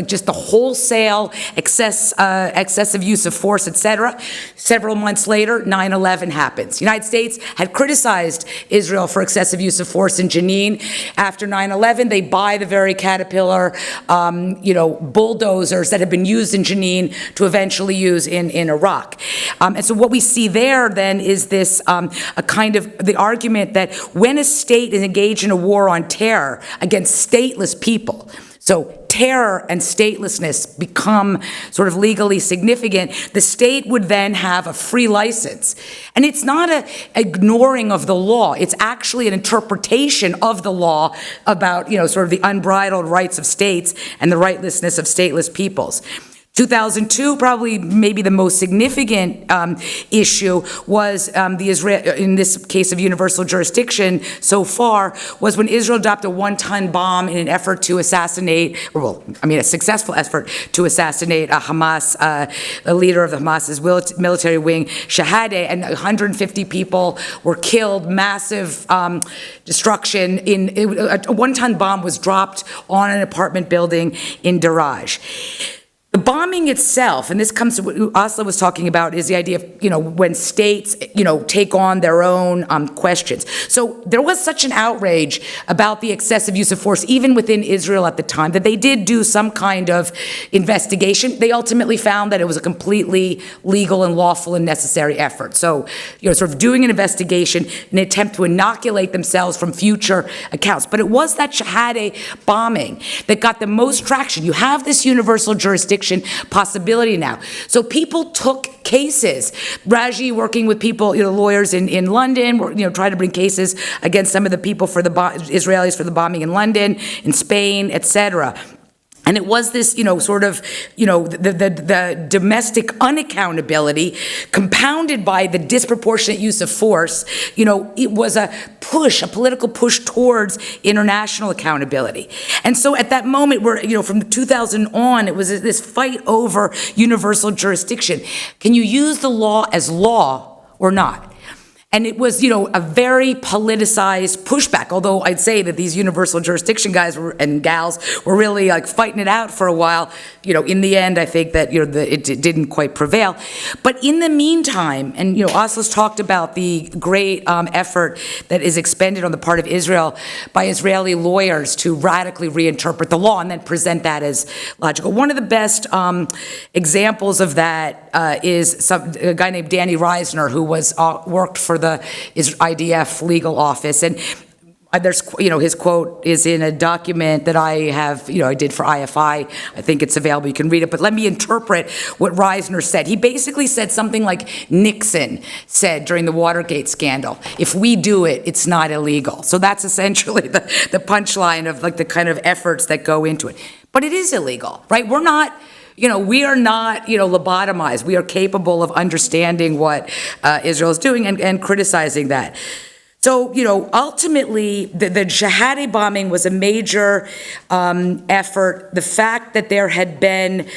just the wholesale excessive use of force, etc. Several months later, 9/11 happens. The United States had criticized Israel for excessive use of force in Jenin. After 9/11, they buy the very Caterpillar, bulldozers that had been used in Jenin to eventually use in Iraq. And so what we see there then is this a kind of the argument that when a state is engaged in a war on terror against stateless people, so terror and statelessness become sort of legally significant, the state would then have a free license. And it's not an ignoring of the law, it's actually an interpretation of the law about, sort of the unbridled rights of states and the rightlessness of stateless peoples. 2002, probably maybe the most significant issue was in this case of universal jurisdiction so far, was when Israel dropped a one-ton bomb in an effort to assassinate, a successful effort to assassinate a leader of the Hamas's military wing, Shahadeh, and 150 people were killed, massive destruction. A one-ton bomb was dropped on an apartment building in Daraj. The bombing itself, and this comes to what Asli was talking about, is the idea of, when states, take on their own questions. So there was such an outrage about the excessive use of force, even within Israel at the time, that they did do some kind of investigation. They ultimately found that it was a completely legal and lawful and necessary effort. So, sort of doing an investigation in an attempt to inoculate themselves from future accounts. But it was that Shahadeh bombing that got the most traction. You have this universal jurisdiction possibility now. So people took cases. Raji working with people, lawyers in London, trying to bring cases against some of the people Israelis for the bombing in London, in Spain, etc. And it was this, the domestic unaccountability compounded by the disproportionate use of force. It was a political push towards international accountability. And so at that moment, from 2000 on, it was this fight over universal jurisdiction. Can you use the law as law or not? And it was, a very politicized pushback, although I'd say that these universal jurisdiction guys and gals were really fighting it out for a while. In the end, I think that, it didn't quite prevail. But in the meantime, and, Asli's talked about the great effort that is expended on the part of Israel by Israeli lawyers to radically reinterpret the law and then present that as logical. One of the best examples of that is a guy named Danny Reisner, who worked for the IDF legal office, and there's, his quote is in a document that I have, I did for IFI. I think it's available, you can read it, but let me interpret what Reisner said. He basically said something like Nixon said during the Watergate scandal: if we do it, it's not illegal. So that's essentially the punchline of the kind of efforts that go into it. But it is illegal, right? We're not, we are not, lobotomized. We are capable of understanding what Israel is doing and criticizing that. So, ultimately, the Shahadeh bombing was a major effort. The fact that there had been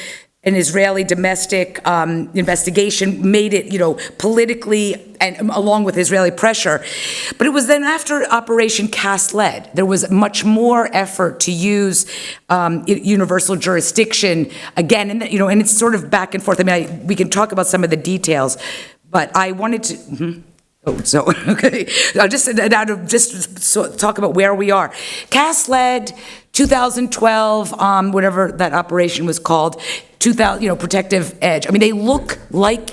an Israeli domestic investigation made it, politically and along with Israeli pressure. But it was then after Operation Cast Lead, there was much more effort to use universal jurisdiction again, and and it's sort of back and forth. I mean, we can talk about some of the details, but I wanted to. Okay. I'll just talk about where we are. Cast Lead, 2012, whatever that operation was called, Protective Edge. I mean, they look like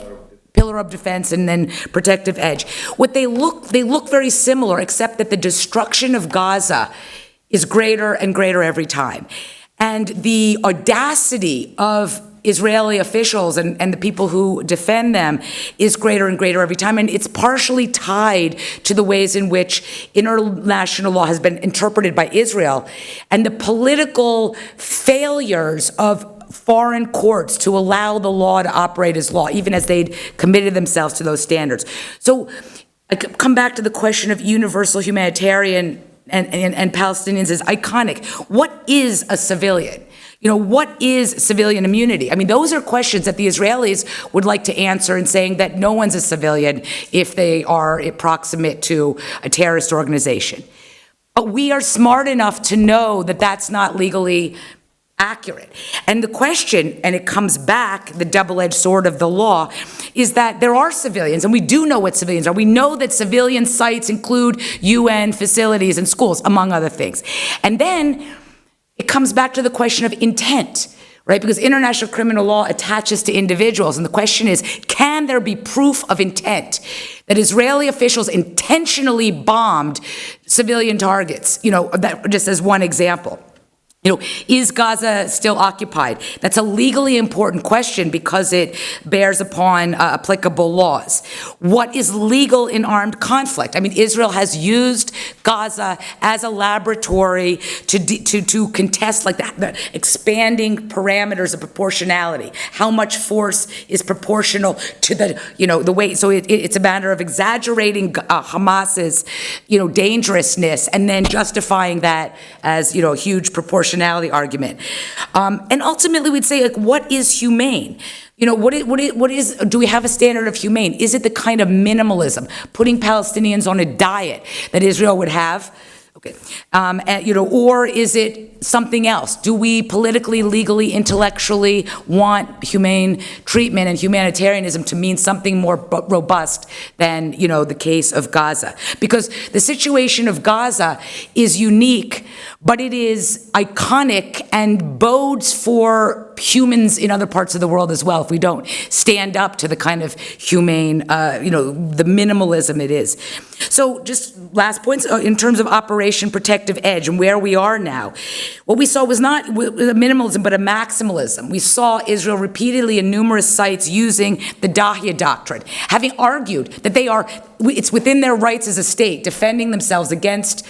Pillar of Defense and then Protective Edge. They look very similar, except that the destruction of Gaza is greater and greater every time. And the audacity of Israeli officials and the people who defend them is greater and greater every time. And it's partially tied to the ways in which international law has been interpreted by Israel and the political failures of foreign courts to allow the law to operate as law, even as they'd committed themselves to those standards. So I come back to the question of universal humanitarian and Palestinians is iconic. What is a civilian? What is civilian immunity? I mean, those are questions that the Israelis would like to answer in saying that no one's a civilian if they are proximate to a terrorist organization. But we are smart enough to know that that's not legally accurate. And the question, and it comes back, the double-edged sword of the law, is that there are civilians, and we do know what civilians are. We know that civilian sites include UN facilities and schools, among other things. And then it comes back to the question of intent, right? Because international criminal law attaches to individuals. And the question is, can there be proof of intent that Israeli officials intentionally bombed civilian targets? That just as one example. Is Gaza still occupied? That's a legally important question because it bears upon applicable laws. What is legal in armed conflict? I mean, Israel has used Gaza as a laboratory to contest like the expanding parameters of proportionality. How much force is proportional to the way? So it's a matter of exaggerating Hamas's dangerousness and then justifying that as a huge proportionality argument. And ultimately we'd say, what is humane? What is, do we have a standard of humane? Is it the kind of minimalism, putting Palestinians on a diet that Israel would have? Okay. Or is it something else? Do we politically, legally, intellectually want humane treatment and humanitarianism to mean something more robust than, the case of Gaza? Because the situation of Gaza is unique, but it is iconic and bodes for humans in other parts of the world as well if we don't stand up to the kind of humane, the minimalism it is. So just last points in terms of Operation Protective Edge and where we are now. What we saw was not a minimalism, but a maximalism. We saw Israel repeatedly in numerous sites using the Dahya Doctrine, having argued that it's within their rights as a state, defending themselves against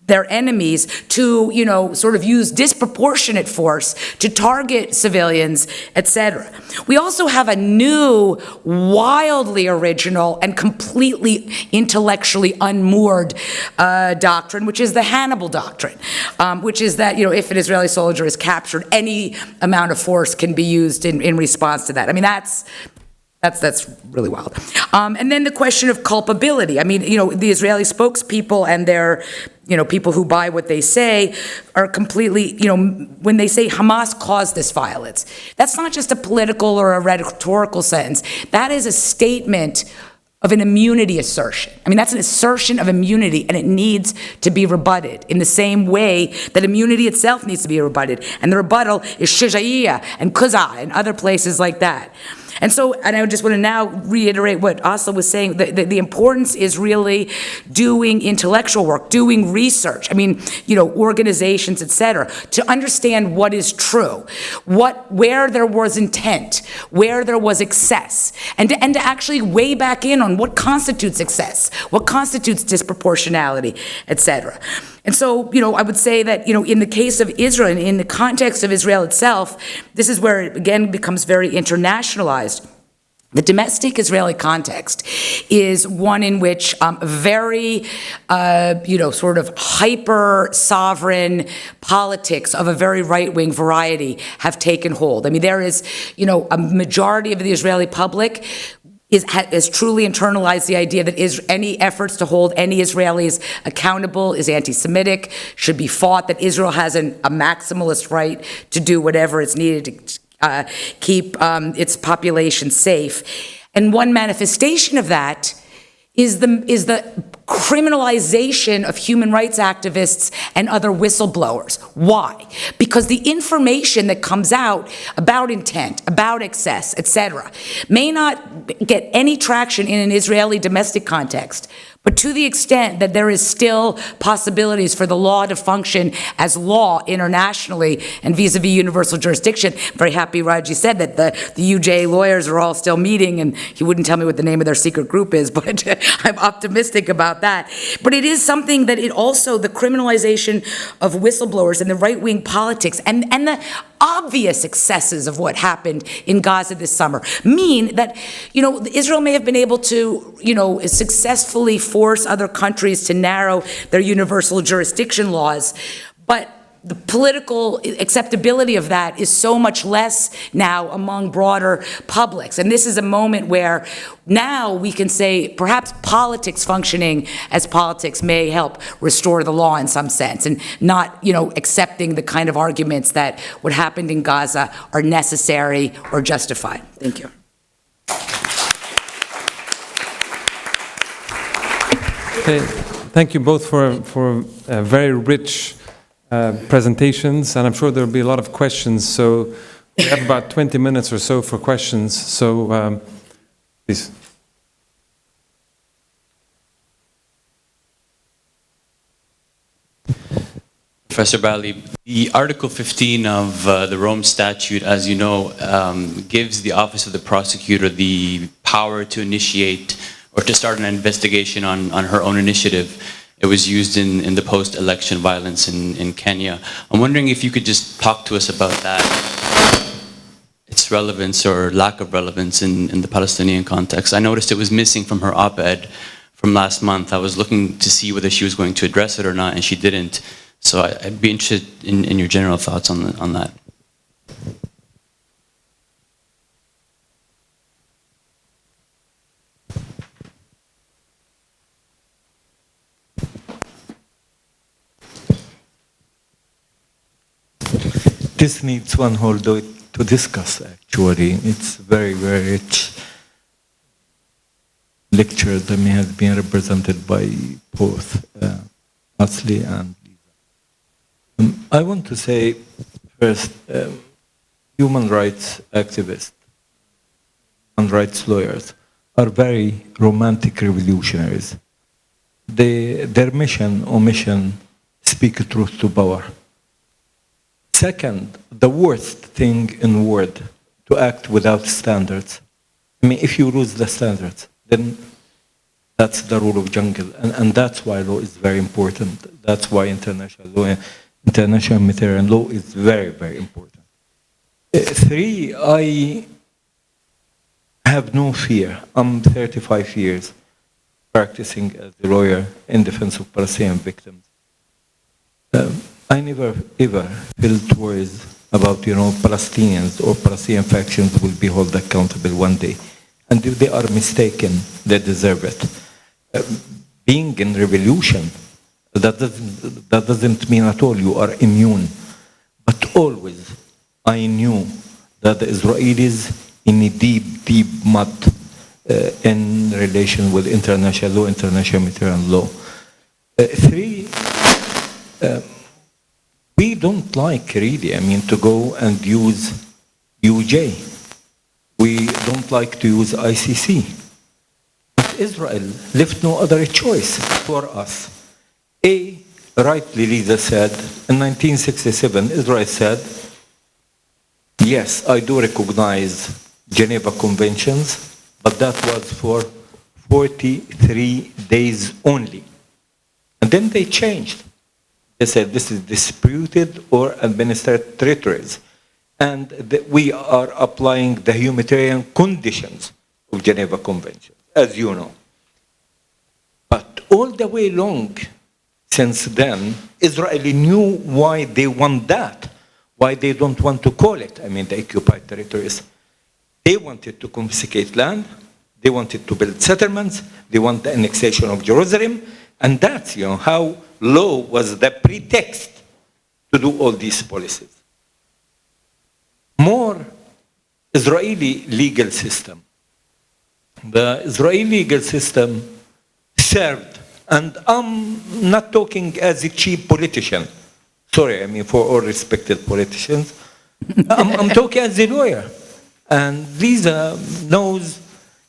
their enemies to, sort of use disproportionate force to target civilians, etc. We also have a new, wildly original and completely intellectually unmoored doctrine, which is the Hannibal Doctrine, which is that, if an Israeli soldier is captured, any amount of force can be used in response to that. I mean, that's really wild. And then the question of culpability. I mean, the Israeli spokespeople and their, people who buy what they say are completely, when they say Hamas caused this violence, that's not just a political or a rhetorical sentence. That is a statement of an immunity assertion. I mean, that's an assertion of immunity, and it needs to be rebutted in the same way that immunity itself needs to be rebutted. And the rebuttal is Shijaiya and Kuza and other places like that. And I just want to now reiterate what Asli was saying. The importance is really doing intellectual work, doing research. I mean, organizations, et cetera, to understand what is true, where there was intent, where there was excess, and to actually weigh back in on what constitutes excess, what constitutes disproportionality, et cetera. And so, I would say that, in the case of Israel, and in the context of Israel itself, this is where it again becomes very internationalized. The domestic Israeli context is one in which very, sort of hyper-sovereign politics of a very right-wing variety have taken hold. I mean, there is, a majority of the Israeli public has truly internalized the idea that any efforts to hold any Israelis accountable is anti-Semitic, should be fought, that Israel has a maximalist right to do whatever is needed to keep its population safe. And one manifestation of that is the criminalization of human rights activists and other whistleblowers. Why? Because the information that comes out about intent, about excess, etc., may not get any traction in an Israeli domestic context, but to the extent that there is still possibilities for the law to function as law internationally and vis-a-vis universal jurisdiction. I'm very happy Raji said that the UJ lawyers are all still meeting, and he wouldn't tell me what the name of their secret group is, but I'm optimistic about that. But it is something that it also, the criminalization of whistleblowers and the right-wing politics and the obvious excesses of what happened in Gaza this summer mean that, Israel may have been able to, successfully force other countries to narrow their universal jurisdiction laws, but the political acceptability of that is so much less now among broader publics. And this is a moment where now we can say perhaps politics functioning as politics may help restore the law in some sense, and not, accepting the kind of arguments that what happened in Gaza are necessary or justified. Thank you. Okay, thank you both for very rich presentations, and I'm sure there'll be a lot of questions. So we have about 20 minutes or so for questions. So please. Professor Bali, the Article 15 of the Rome Statute, as you know, gives the Office of the Prosecutor the power to initiate or to start an investigation on her own initiative. It was used in the post-election violence in Kenya. I'm wondering if you could just talk to us about that, its relevance or lack of relevance in the Palestinian context. I noticed it was missing from her op-ed from last month. I was looking to see whether she was going to address it or not, and she didn't. So I'd be interested in your general thoughts on that. This needs one whole day to discuss, actually. It's very, very rich lecture that may have been represented by both Asli and Lisa. I want to say first, human rights activists, human rights lawyers are very romantic revolutionaries. Their mission or mission speak truth to power. Second, the worst thing in the world, to act without standards. I mean, if you lose the standards, then that's the rule of jungle. And that's why law is very important. That's why international law, international humanitarian law is very, very important. Three, I have no fear. I'm 35 years practicing as a lawyer in defense of Palestinian victims. I never ever felt worries about, Palestinians or Palestinian factions will be held accountable one day. And if they are mistaken, they deserve it. Being in revolution, that doesn't mean at all you are immune. But always, I knew that the Israelis in a deep, deep mud in relation with international law, international humanitarian law. Three, we don't like really, to go and use UJ. We don't like to use ICC. But Israel left no other choice for us. Rightly Lisa said, in 1967, Israel said, yes, I do recognize Geneva Conventions, but that was for 43 days only. And then they changed. They said this is disputed or administered territories. And we are applying the humanitarian conditions of Geneva Convention, as you know. But all the way long since then, Israel knew why they want that, why they don't want to call it, the occupied territories. They wanted to confiscate land. They wanted to build settlements. They want the annexation of Jerusalem. And that's, how law was the pretext to do all these policies. More Israeli legal system. The Israeli legal system served, and I'm not talking as a cheap politician. Sorry, for all respected politicians. I'm talking as a lawyer. And Lisa knows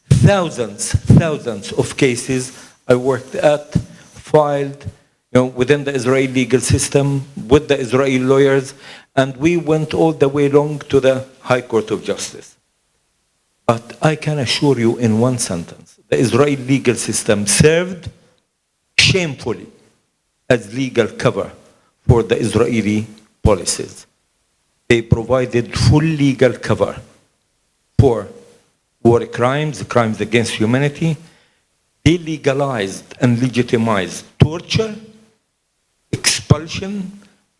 thousands of cases I worked at, filed, within the Israeli legal system with the Israeli lawyers, and we went all the way along to the High Court of Justice. But I can assure you in one sentence, the Israeli legal system served shamefully as legal cover for the Israeli policies. They provided full legal cover for war crimes, crimes against humanity. They legalized and legitimized torture, expulsion,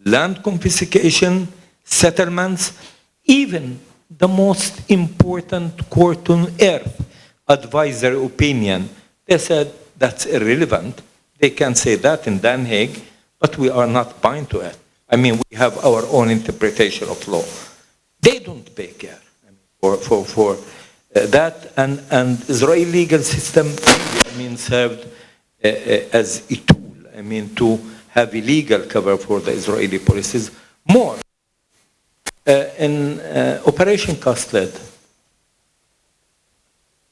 land confiscation, settlements, even the most important court on earth, advisory opinion. They said that's irrelevant. They can say that in Den Haag, but we are not bound to it. We have our own interpretation of law. They don't pay care for that, and Israeli legal system served as a tool, to have a legal cover for the Israeli policies. More, in Operation Cast Lead,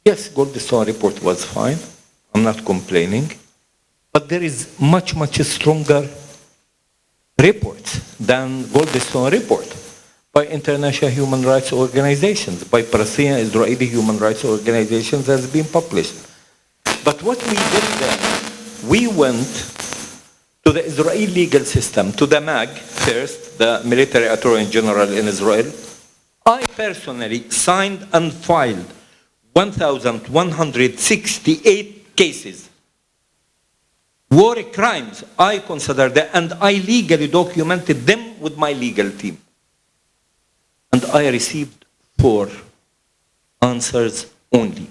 yes, Goldstone report was fine. I'm not complaining, but there is much stronger reports than Goldstone report by international human rights organizations, by Palestinian Israeli human rights organizations has been published. But what we did then, we went to the Israeli legal system, to the MAG first, the Military Attorney General in Israel. I personally signed and filed 1,168 cases. War crimes, I consider that, and I legally documented them with my legal team. And I received 4 answers only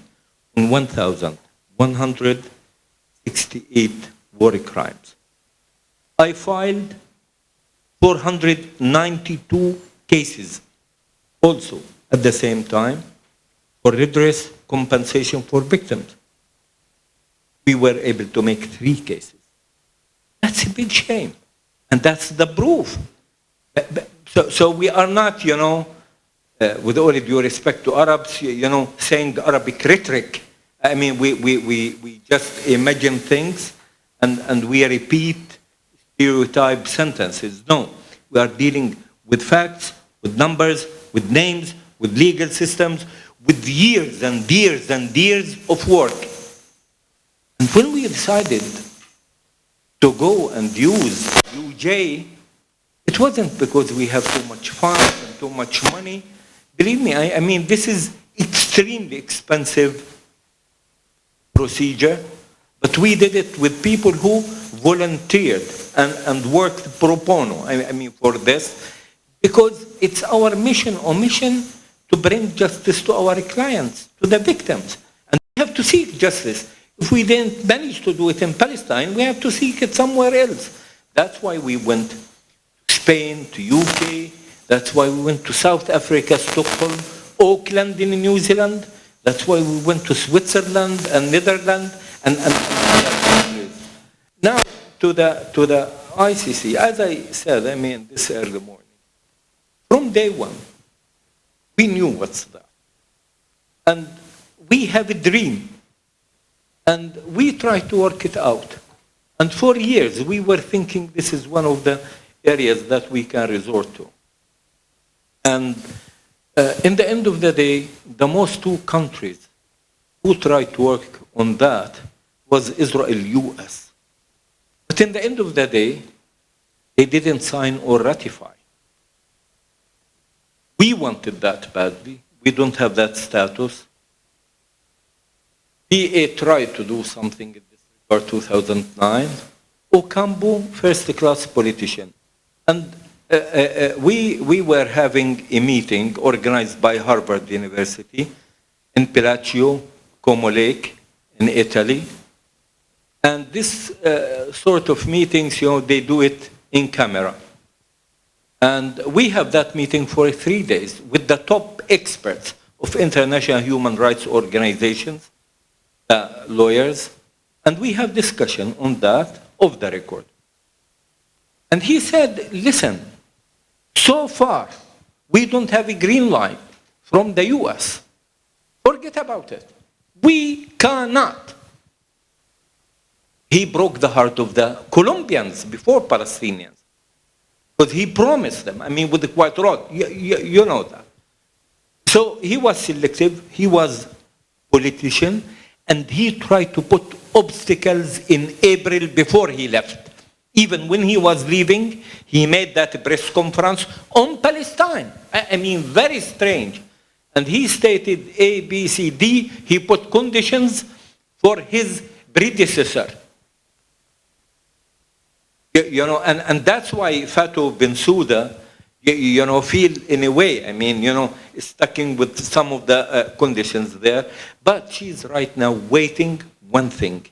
on 1,168 war crimes. I filed 492 cases also at the same time for redress compensation for victims. We were able to make 3 cases. That's a big shame. And that's the proof. So we are not, with all due respect to Arabs, saying Arabic rhetoric. We just imagine things and we repeat stereotype sentences. No, we are dealing with facts, with numbers, with names, with legal systems, with years and years and years of work. And when we decided to go and use UJ, it wasn't because we have too much funds and too much money. Believe me, this is extremely expensive procedure, but we did it with people who volunteered and worked pro bono, for this, because it's our mission to bring justice to our clients, to the victims. And we have to seek justice. If we didn't manage to do it in Palestine, we have to seek it somewhere else. That's why we went to Spain, to UK. That's why we went to South Africa, Stockholm, Auckland in New Zealand. That's why we went to Switzerland and Netherlands and other countries. Now to the ICC, as I said, this early morning, from day one, we knew what's that. And we have a dream. And we tried to work it out. And for years, we were thinking this is one of the areas that we can resort to. And in the end of the day, the most 2 countries who tried to work on that was Israel, US. But in the end of the day, they didn't sign or ratify. We wanted that badly. We don't have that status. PA tried to do something in this regard 2009. Ocampo, first-class politician. And we were having a meeting organized by Harvard University in Pilaggio, Como Lake in Italy. And this sort of meetings, they do it in camera. And we have that meeting for 3 days with the top experts of international human rights organizations, lawyers, and we have discussion on that off the record. And he said, listen, so far, we don't have a green light from the US. Forget about it. We cannot. He broke the heart of the Colombians before Palestinians. Because he promised them, with the white rod, you know that. So he was selective, he was politician, and he tried to put obstacles in April before he left. Even when he was leaving, he made that press conference on Palestine. Very strange. And he stated A, B, C, D. He put conditions for his predecessor. And that's why Fatou Bensouda, feel in a way, sticking with some of the conditions there. But she's right now waiting one thing.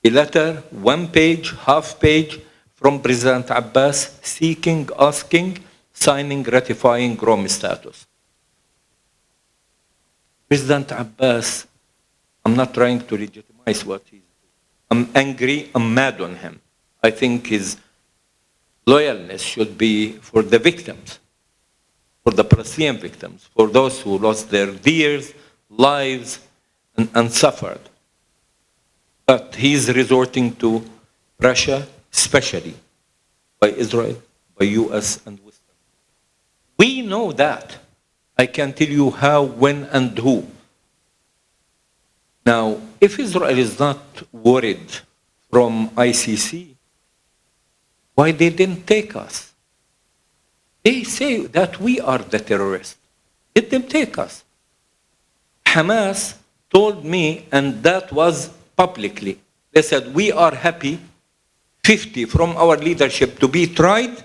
A letter, 1 page, half page, from President Abbas seeking, asking, signing, ratifying Rome status. President Abbas, I'm not trying to legitimize what he's doing. I'm angry, I'm mad on him. I think his loyalness should be for the victims, for the Palestinian victims, for those who lost their dears, lives, and suffered. But he's resorting to Russia, especially by Israel, by US and Western. We know that. I can tell you how, when, and who. Now, if Israel is not worried from ICC, why they didn't take us? They say that we are the terrorists. Let them take us. Hamas told me, and that was publicly, they said, we are happy, 50 from our leadership, to be tried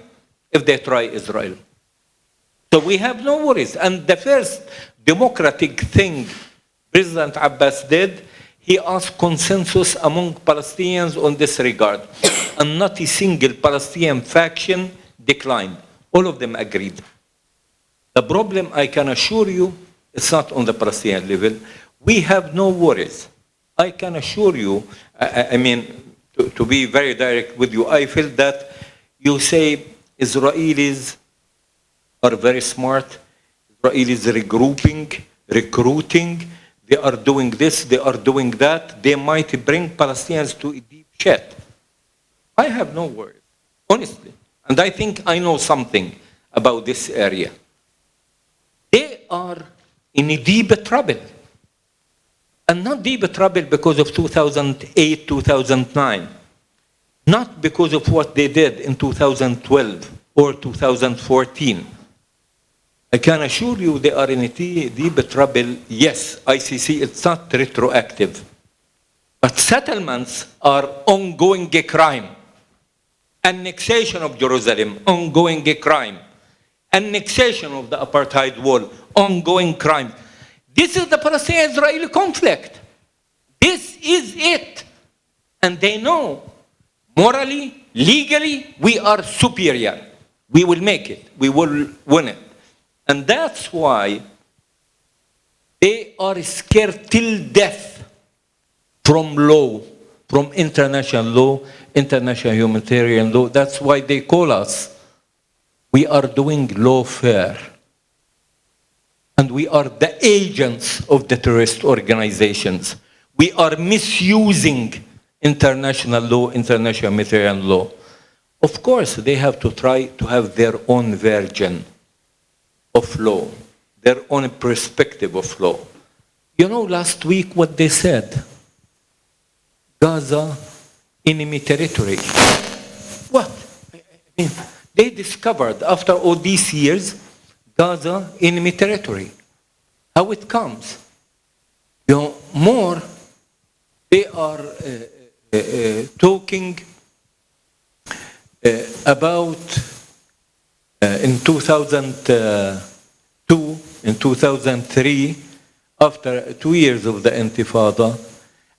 if they try Israel. So we have no worries. And the first democratic thing President Abbas did, he asked consensus among Palestinians on this regard. And not a single Palestinian faction declined. All of them agreed. The problem, I can assure you, it's not on the Palestinian level. We have no worries. I can assure you, to be very direct with you, I feel that you say Israelis are very smart, Israelis regrouping, recruiting, they are doing this, they are doing that, they might bring Palestinians to a deep shit. I have no worries, honestly. And I think I know something about this area. They are in a deep trouble. And not deep trouble because of 2008, 2009. Not because of what they did in 2012 or 2014. I can assure you they are in a deep trouble. Yes, ICC, it's not retroactive. But settlements are ongoing crime. Annexation of Jerusalem, ongoing crime. Annexation of the apartheid wall, ongoing crime. This is the Palestinian-Israeli conflict. This is it. And they know, morally, legally, we are superior. We will make it. We will win it. And that's why they are scared till death from law, from international law, international humanitarian law. That's why they call us. We are doing lawfare. And we are the agents of the terrorist organizations. We are misusing international law, international humanitarian law. Of course, they have to try to have their own version of law, their own perspective of law. You know, last week what they said? Gaza, enemy territory. What? They discovered after all these years, Gaza, enemy territory. How it comes? More, they are talking about in 2002, in 2003, after 2 years of the Intifada,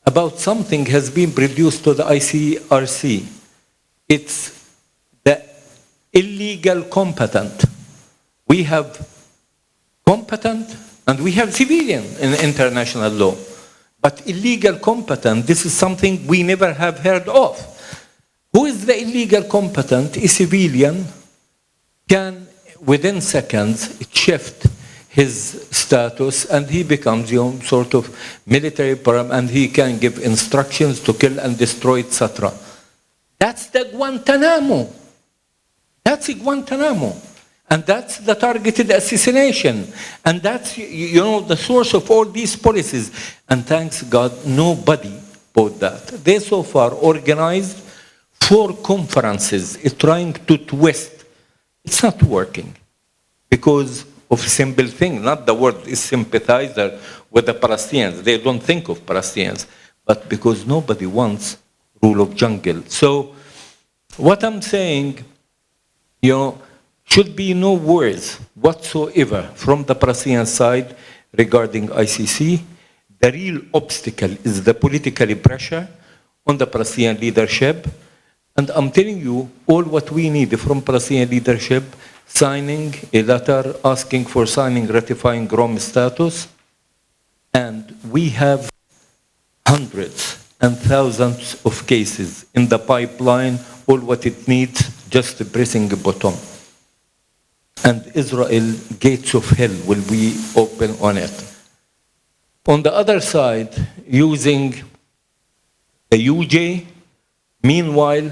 about something has been produced to the ICRC. It's the illegal competent. We have competent and we have civilian in international law. But illegal competent, this is something we never have heard of. Who is the illegal competent? A civilian can, within seconds, shift his status and he becomes sort of military and he can give instructions to kill and destroy, etc. That's the Guantanamo. That's Guantanamo. And that's the targeted assassination. And that's, the source of all these policies. And thanks God, nobody bought that. They so far organized 4 conferences trying to twist. It's not working because of simple thing. Not the word is sympathizer with the Palestinians. They don't think of Palestinians. But because nobody wants rule of jungle. So what I'm saying, should be no words whatsoever from the Palestinian side regarding ICC. The real obstacle is the political pressure on the Palestinian leadership. And I'm telling you, all what we need from Palestinian leadership, signing a letter asking for signing, ratifying Rome status. And we have hundreds and thousands of cases in the pipeline. All what it needs, just pressing a button. And Israel, gates of hell will be open on it. On the other side, using the UJ, meanwhile,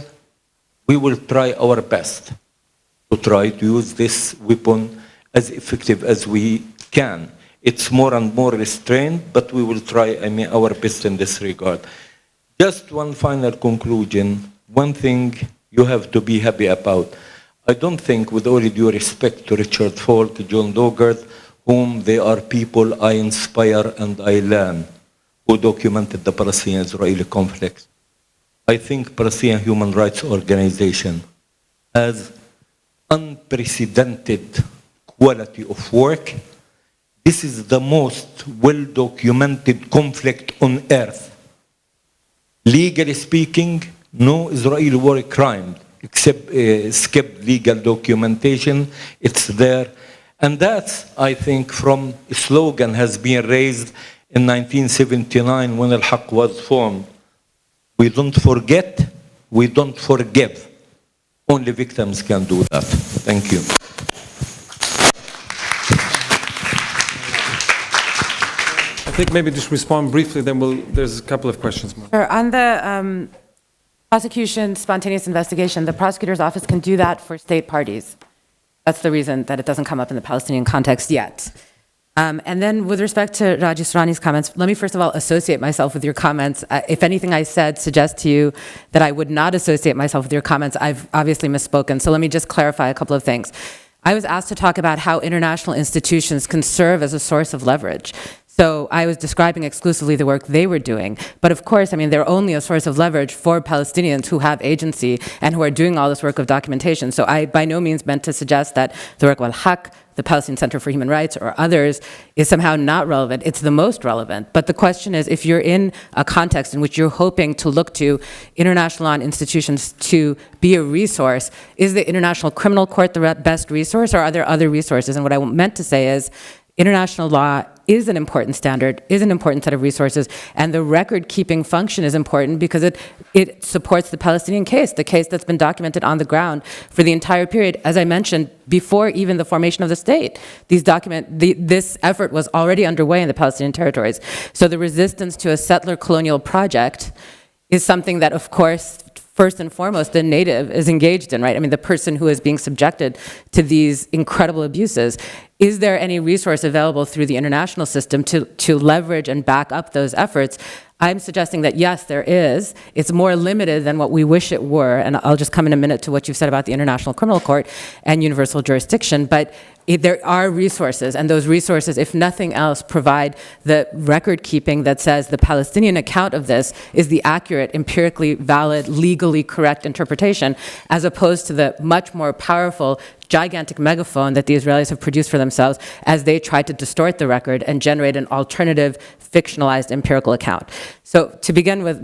we will try our best to try to use this weapon as effective as we can. It's more and more restrained, but we will try, our best in this regard. Just one final conclusion. One thing you have to be happy about. I don't think, with all due respect to Richard Falk, John Dogart, whom they are people I inspire and I learn, who documented the Palestinian-Israeli conflict. I think Palestinian Human Rights Organization has unprecedented quality of work. This is the most well-documented conflict on earth. Legally speaking, no Israeli war crime except skipped legal documentation. It's there. And that's, I think, from a slogan has been raised in 1979 when Al-Haq was formed. We don't forget, we don't forgive. Only victims can do that. Thank you. I think maybe just respond briefly, then there's a couple of questions more. Sure. On the prosecution spontaneous investigation, the prosecutor's office can do that for state parties. That's the reason that it doesn't come up in the Palestinian context yet. And then with respect to Raji Sourani's comments, let me first of all associate myself with your comments. If anything I said suggests to you that I would not associate myself with your comments, I've obviously misspoken. So let me just clarify a couple of things. I was asked to talk about how international institutions can serve as a source of leverage. So I was describing exclusively the work they were doing. But of course, they're only a source of leverage for Palestinians who have agency and who are doing all this work of documentation. So I by no means meant to suggest that the work of Al-Haq, the Palestinian Center for Human Rights, or others is somehow not relevant. It's the most relevant. But the question is, if you're in a context in which you're hoping to look to international law and institutions to be a resource, is the International Criminal Court the best resource, or are there other resources? And what I meant to say is, international law is an important standard, is an important set of resources, and the record-keeping function is important because it supports the Palestinian case, the case that's been documented on the ground for the entire period. As I mentioned, before even the formation of the state, this effort was already underway in the Palestinian territories. So the resistance to a settler colonial project is something that, of course, first and foremost, the native is engaged in, right? The person who is being subjected to these incredible abuses. Is there any resource available through the international system to leverage and back up those efforts? I'm suggesting that yes, there is. It's more limited than what we wish it were, and I'll just come in a minute to what you've said about the International Criminal Court and universal jurisdiction, but there are resources, and those resources, if nothing else, provide the record keeping that says the Palestinian account of this is the accurate, empirically valid, legally correct interpretation, as opposed to the much more powerful gigantic megaphone that the Israelis have produced for themselves as they try to distort the record and generate an alternative, fictionalized empirical account. So to begin with,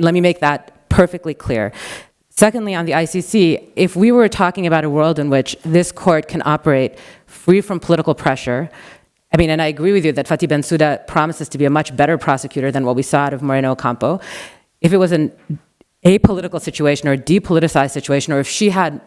let me make that perfectly clear. Secondly, on the ICC, if we were talking about a world in which this court can operate free from political pressure, I mean, and I agree with you that Fatih Bensouda promises to be a much better prosecutor than what we saw out of Moreno Ocampo. If it was an apolitical situation or a depoliticized situation, or if she had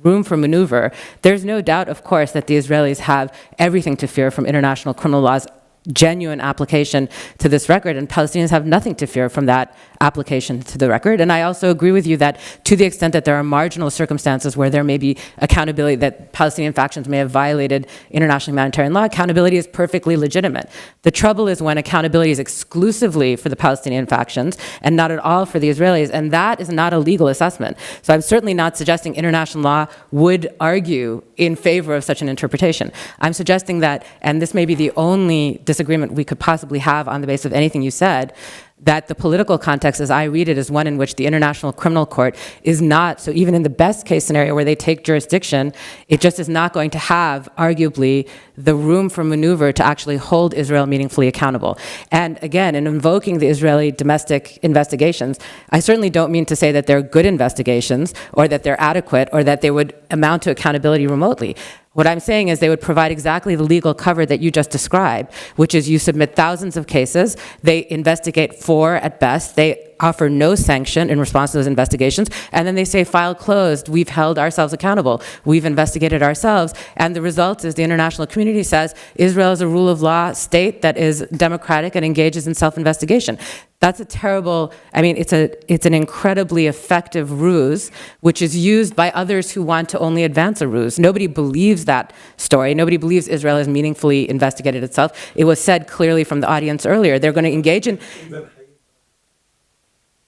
room for maneuver, there's no doubt, of course, that the Israelis have everything to fear from international criminal law's genuine application to this record, and Palestinians have nothing to fear from that application to the record. And I also agree with you that to the extent that there are marginal circumstances where there may be accountability, that Palestinian factions may have violated international humanitarian law, accountability is perfectly legitimate. The trouble is when accountability is exclusively for the Palestinian factions and not at all for the Israelis, and that is not a legal assessment. So I'm certainly not suggesting international law would argue in favor of such an interpretation. I'm suggesting that, and this may be the only disagreement we could possibly have on the basis of anything you said, that the political context, as I read it, is one in which the International Criminal Court is not, so even in the best case scenario where they take jurisdiction, it just is not going to have, arguably, the room for maneuver to actually hold Israel meaningfully accountable. And again, in invoking the Israeli domestic investigations, I certainly don't mean to say that they're good investigations or that they're adequate or that they would amount to accountability remotely. What I'm saying is they would provide exactly the legal cover that you just described, which is you submit thousands of cases, they investigate 4 at best, they offer no sanction in response to those investigations, and then they say, file closed, we've held ourselves accountable, we've investigated ourselves, and the result is the international community says Israel is a rule of law state that is democratic and engages in self-investigation. That's a terrible, I mean, it's an incredibly effective ruse, which is used by others who want to only advance a ruse. Nobody believes that story. Nobody believes Israel has meaningfully investigated itself. It was said clearly from the audience earlier. They're going to engage in...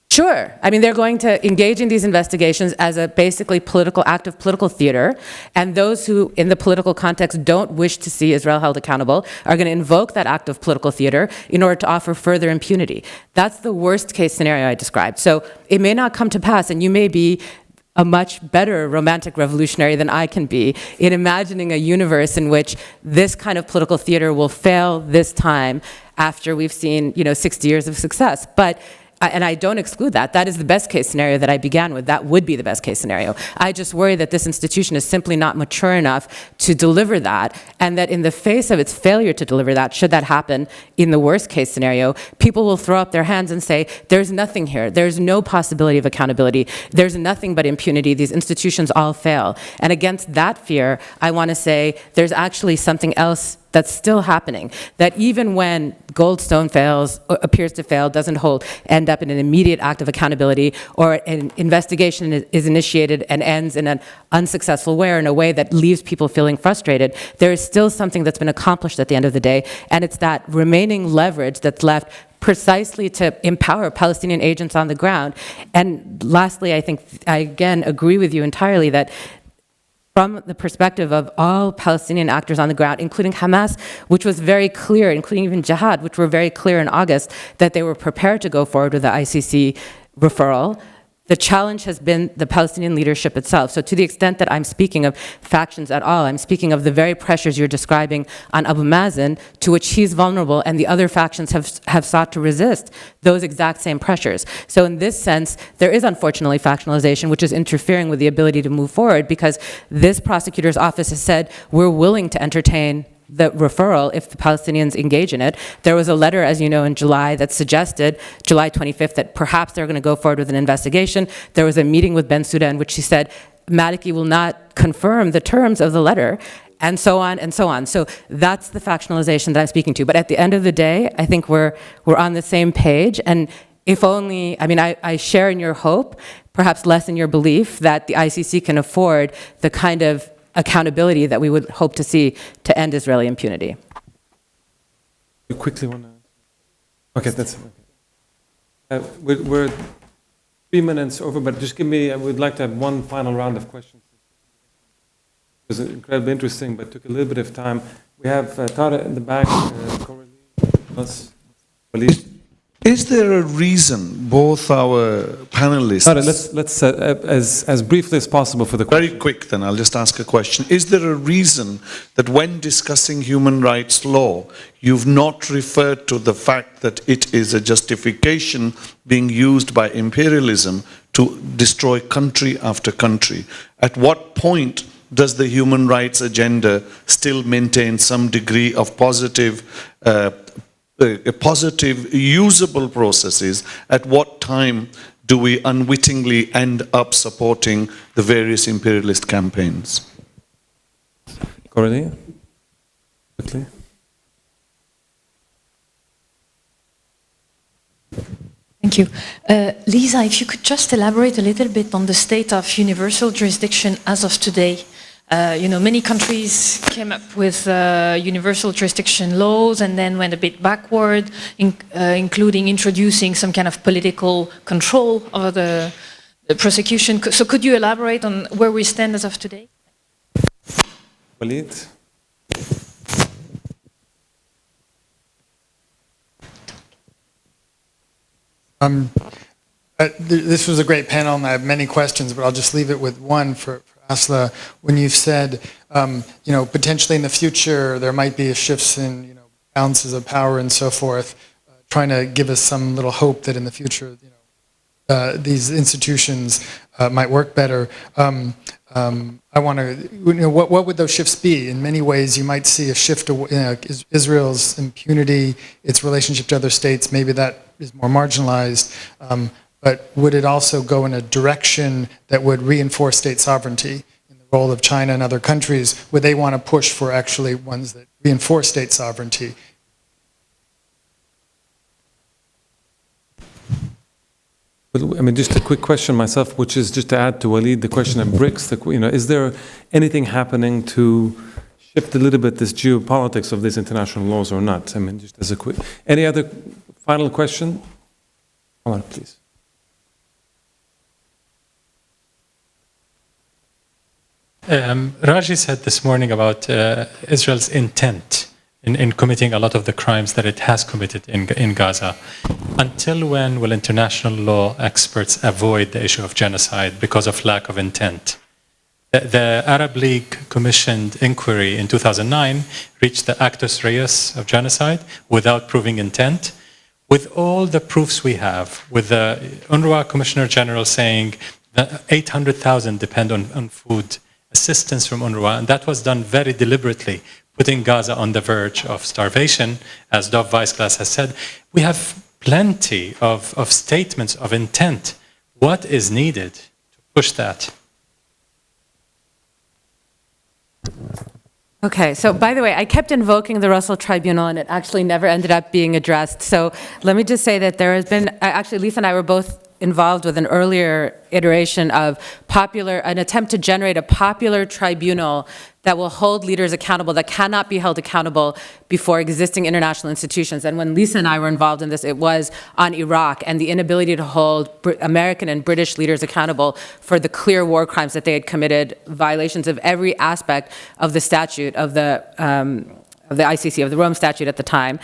Sure. I mean, they're going to engage in these investigations as a basically political act of political theater, and those who, in the political context, don't wish to see Israel held accountable are going to invoke that act of political theater in order to offer further impunity. That's the worst case scenario I described. So it may not come to pass, and you may be a much better romantic revolutionary than I can be in imagining a universe in which this kind of political theater will fail this time after we've seen, 60 years of success. But and I don't exclude that. That is the best case scenario that I began with. That would be the best case scenario. I just worry that this institution is simply not mature enough to deliver that, and that in the face of its failure to deliver that, should that happen in the worst case scenario, people will throw up their hands and say, there's nothing here. There's no possibility of accountability. There's nothing but impunity. These institutions all fail. And against that fear, I want to say there's actually something else that's still happening, that even when Goldstone fails, or appears to fail, doesn't end up in an immediate act of accountability, or an investigation is initiated and ends in an unsuccessful way, or in a way that leaves people feeling frustrated, there is still something that's been accomplished at the end of the day, and it's that remaining leverage that's left precisely to empower Palestinian agents on the ground. And lastly, I think I again agree with you entirely that from the perspective of all Palestinian actors on the ground, including Hamas, which was very clear, including even Jihad, which were very clear in August that they were prepared to go forward with the ICC referral, the challenge has been the Palestinian leadership itself. So to the extent that I'm speaking of factions at all, I'm speaking of the very pressures you're describing on Abu Mazen, to which he's vulnerable, and the other factions have sought to resist those exact same pressures. So in this sense, there is unfortunately factionalization, which is interfering with the ability to move forward, because this prosecutor's office has said, we're willing to entertain the referral if the Palestinians engage in it. There was a letter, as you know, in July that suggested, July 25th, that perhaps they're going to go forward with an investigation. There was a meeting with Bensouda in which she said, Maliki will not confirm the terms of the letter, and so on and so on. So that's the factionalization that I'm speaking to. But at the end of the day, I think we're on the same page. And if only, I mean, I share in your hope, perhaps less in your belief, that the ICC can afford the kind of accountability that we would hope to see to end Israeli impunity. You quickly want to... Okay, that's okay. We're 3 minutes over, but just give me, I would like to have one final round of questions. It was incredibly interesting, but took a little bit of time. We have Tara in the back, Coralie, Walid. Is there a reason both our panelists. All right, let's as briefly as possible for the question. Very quick then, I'll just ask a question. Is there a reason that when discussing human rights law, you've not referred to the fact that it is a justification being used by imperialism to destroy country after country? At what point does the human rights agenda still maintain some degree of positive, usable processes? At what time do we unwittingly end up supporting the various imperialist campaigns? Coralie, quickly. Thank you. Lisa, if you could just elaborate a little bit on the state of universal jurisdiction as of today. Many countries came up with universal jurisdiction laws and then went a bit backward, including introducing some kind of political control over the prosecution. So could you elaborate on where we stand as of today? Walid? This was a great panel, and I have many questions, but I'll just leave it with one for Asli. When you've said, potentially in the future there might be shifts in, balances of power and so forth, trying to give us some little hope that in the future, these institutions might work better. I want to, what would those shifts be? In many ways, you might see a shift to Israel's impunity, its relationship to other states. Maybe that is more marginalized. But would it also go in a direction that would reinforce state sovereignty in the role of China and other countries? Would they want to push for actually ones that reinforce state sovereignty? Just a quick question myself, which is just to add to Walid, the question of BRICS. Is there anything happening to shift a little bit this geopolitics of these international laws or not? Just as a quick. Any other final question? Come on, please. Raji said this morning about Israel's intent in committing a lot of the crimes that it has committed in Gaza. Until when will international law experts avoid the issue of genocide because of lack of intent? The Arab League commissioned inquiry in 2009 reached the actus reus of genocide without proving intent. With all the proofs we have, with the UNRWA Commissioner General saying that 800,000 depend on food assistance from UNRWA, and that was done very deliberately, putting Gaza on the verge of starvation, as Dov Weissglass has said. We have plenty of statements of intent. What is needed to push that? Okay, so by the way, I kept invoking the Russell Tribunal and it actually never ended up being addressed. So let me just say that there has been, actually Lisa and I were both involved with an earlier iteration of an attempt to generate a popular tribunal that will hold leaders accountable, that cannot be held accountable before existing international institutions. And when Lisa and I were involved in this, it was on Iraq and the inability to hold American and British leaders accountable for the clear war crimes that they had committed, violations of every aspect of the statute, of the ICC, of the Rome Statute at the time.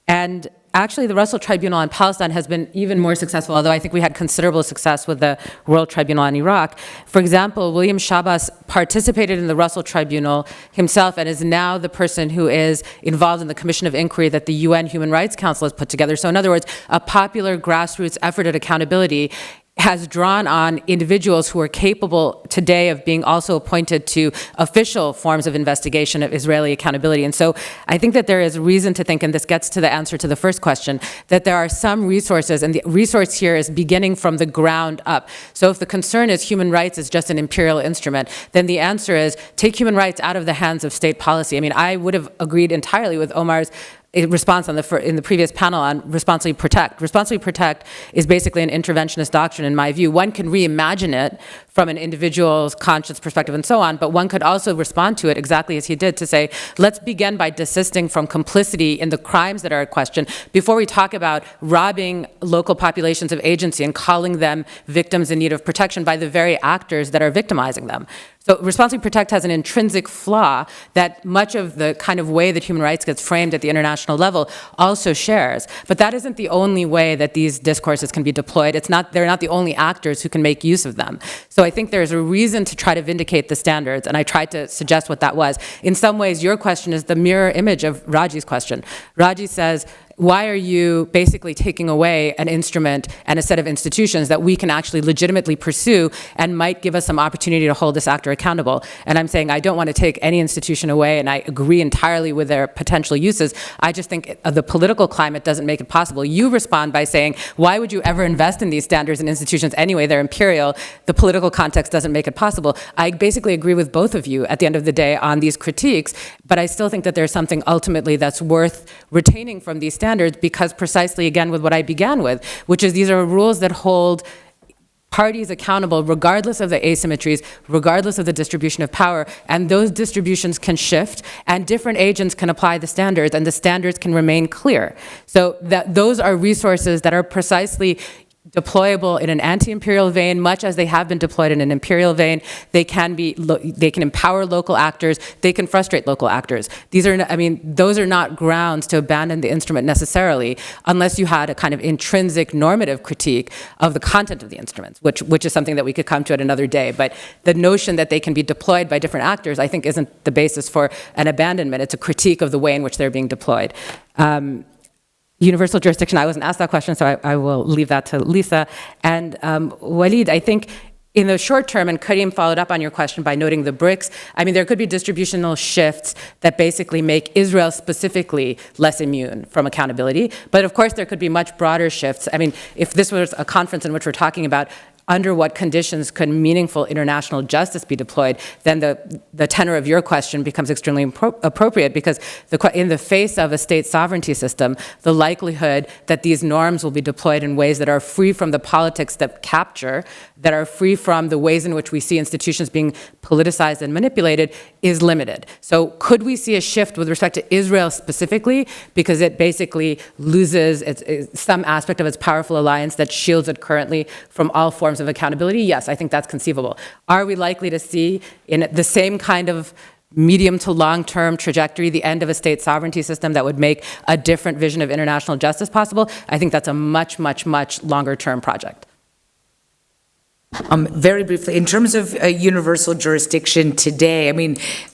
And actually, the Russell Tribunal on Palestine has been even more successful, although I think we had considerable success with the World Tribunal on Iraq. For example, William Shabas participated in the Russell Tribunal himself and is now the person who is involved in the Commission of Inquiry that the UN Human Rights Council has put together. So in other words, a popular grassroots effort at accountability has drawn on individuals who are capable today of being also appointed to official forms of investigation of Israeli accountability. And so I think that there is reason to think, and this gets to the answer to the first question, that there are some resources, and the resource here is beginning from the ground up. So if the concern is human rights is just an imperial instrument, then the answer is take human rights out of the hands of state policy. I would have agreed entirely with Omar's response in the previous panel on responsibly protect. Responsibly protect is basically an interventionist doctrine in my view. One can reimagine it from an individual's conscience perspective and so on, but one could also respond to it exactly as he did to say, let's begin by desisting from complicity in the crimes that are at question before we talk about robbing local populations of agency and calling them victims in need of protection by the very actors that are victimizing them, So responsibly protect has an intrinsic flaw that much of the kind of way that human rights gets framed at the international level also shares. But that isn't the only way that these discourses can be deployed. They're not the only actors who can make use of them. So I think there's a reason to try to vindicate the standards, and I tried to suggest what that was. In some ways, your question is the mirror image of Raji's question. Raji says, why are you basically taking away an instrument and a set of institutions that we can actually legitimately pursue and might give us some opportunity to hold this actor accountable? And I'm saying I don't want to take any institution away, and I agree entirely with their potential uses. I just think the political climate doesn't make it possible. You respond by saying, why would you ever invest in these standards and institutions anyway? They're imperial. The political context doesn't make it possible. I basically agree with both of you at the end of the day on these critiques, but I still think that there's something ultimately that's worth retaining from these standards, because precisely, again, with what I began with, which is these are rules that hold parties accountable regardless of the asymmetries, regardless of the distribution of power, and those distributions can shift, and different agents can apply the standards, and the standards can remain clear. So those are resources that are precisely deployable in an anti-imperial vein, much as they have been deployed in an imperial vein. They can empower local actors. They can frustrate local actors. Those are not grounds to abandon the instrument necessarily, unless you had a kind of intrinsic normative critique of the content of the instruments, which is something that we could come to at another day. But the notion that they can be deployed by different actors, I think, isn't the basis for an abandonment. It's a critique of the way in which they're being deployed. Universal jurisdiction, I wasn't asked that question, so I will leave that to Lisa. And Walid, I think in the short term, and Karim followed up on your question by noting the BRICS, there could be distributional shifts that basically make Israel specifically less immune from accountability. But of course, there could be much broader shifts. If this was a conference in which we're talking about under what conditions could meaningful international justice be deployed, then the tenor of your question becomes extremely appropriate, because in the face of a state sovereignty system, the likelihood that these norms will be deployed in ways that are free from the politics that capture, that are free from the ways in which we see institutions being politicized and manipulated, is limited. So could we see a shift with respect to Israel specifically, because it basically loses some aspect of its powerful alliance that shields it currently from all forms of accountability? Yes, I think that's conceivable. Are we likely to see in the same kind of medium to long-term trajectory the end of a state sovereignty system that would make a different vision of international justice possible? I think that's a much, much, much longer-term project. Very briefly, in terms of universal jurisdiction today,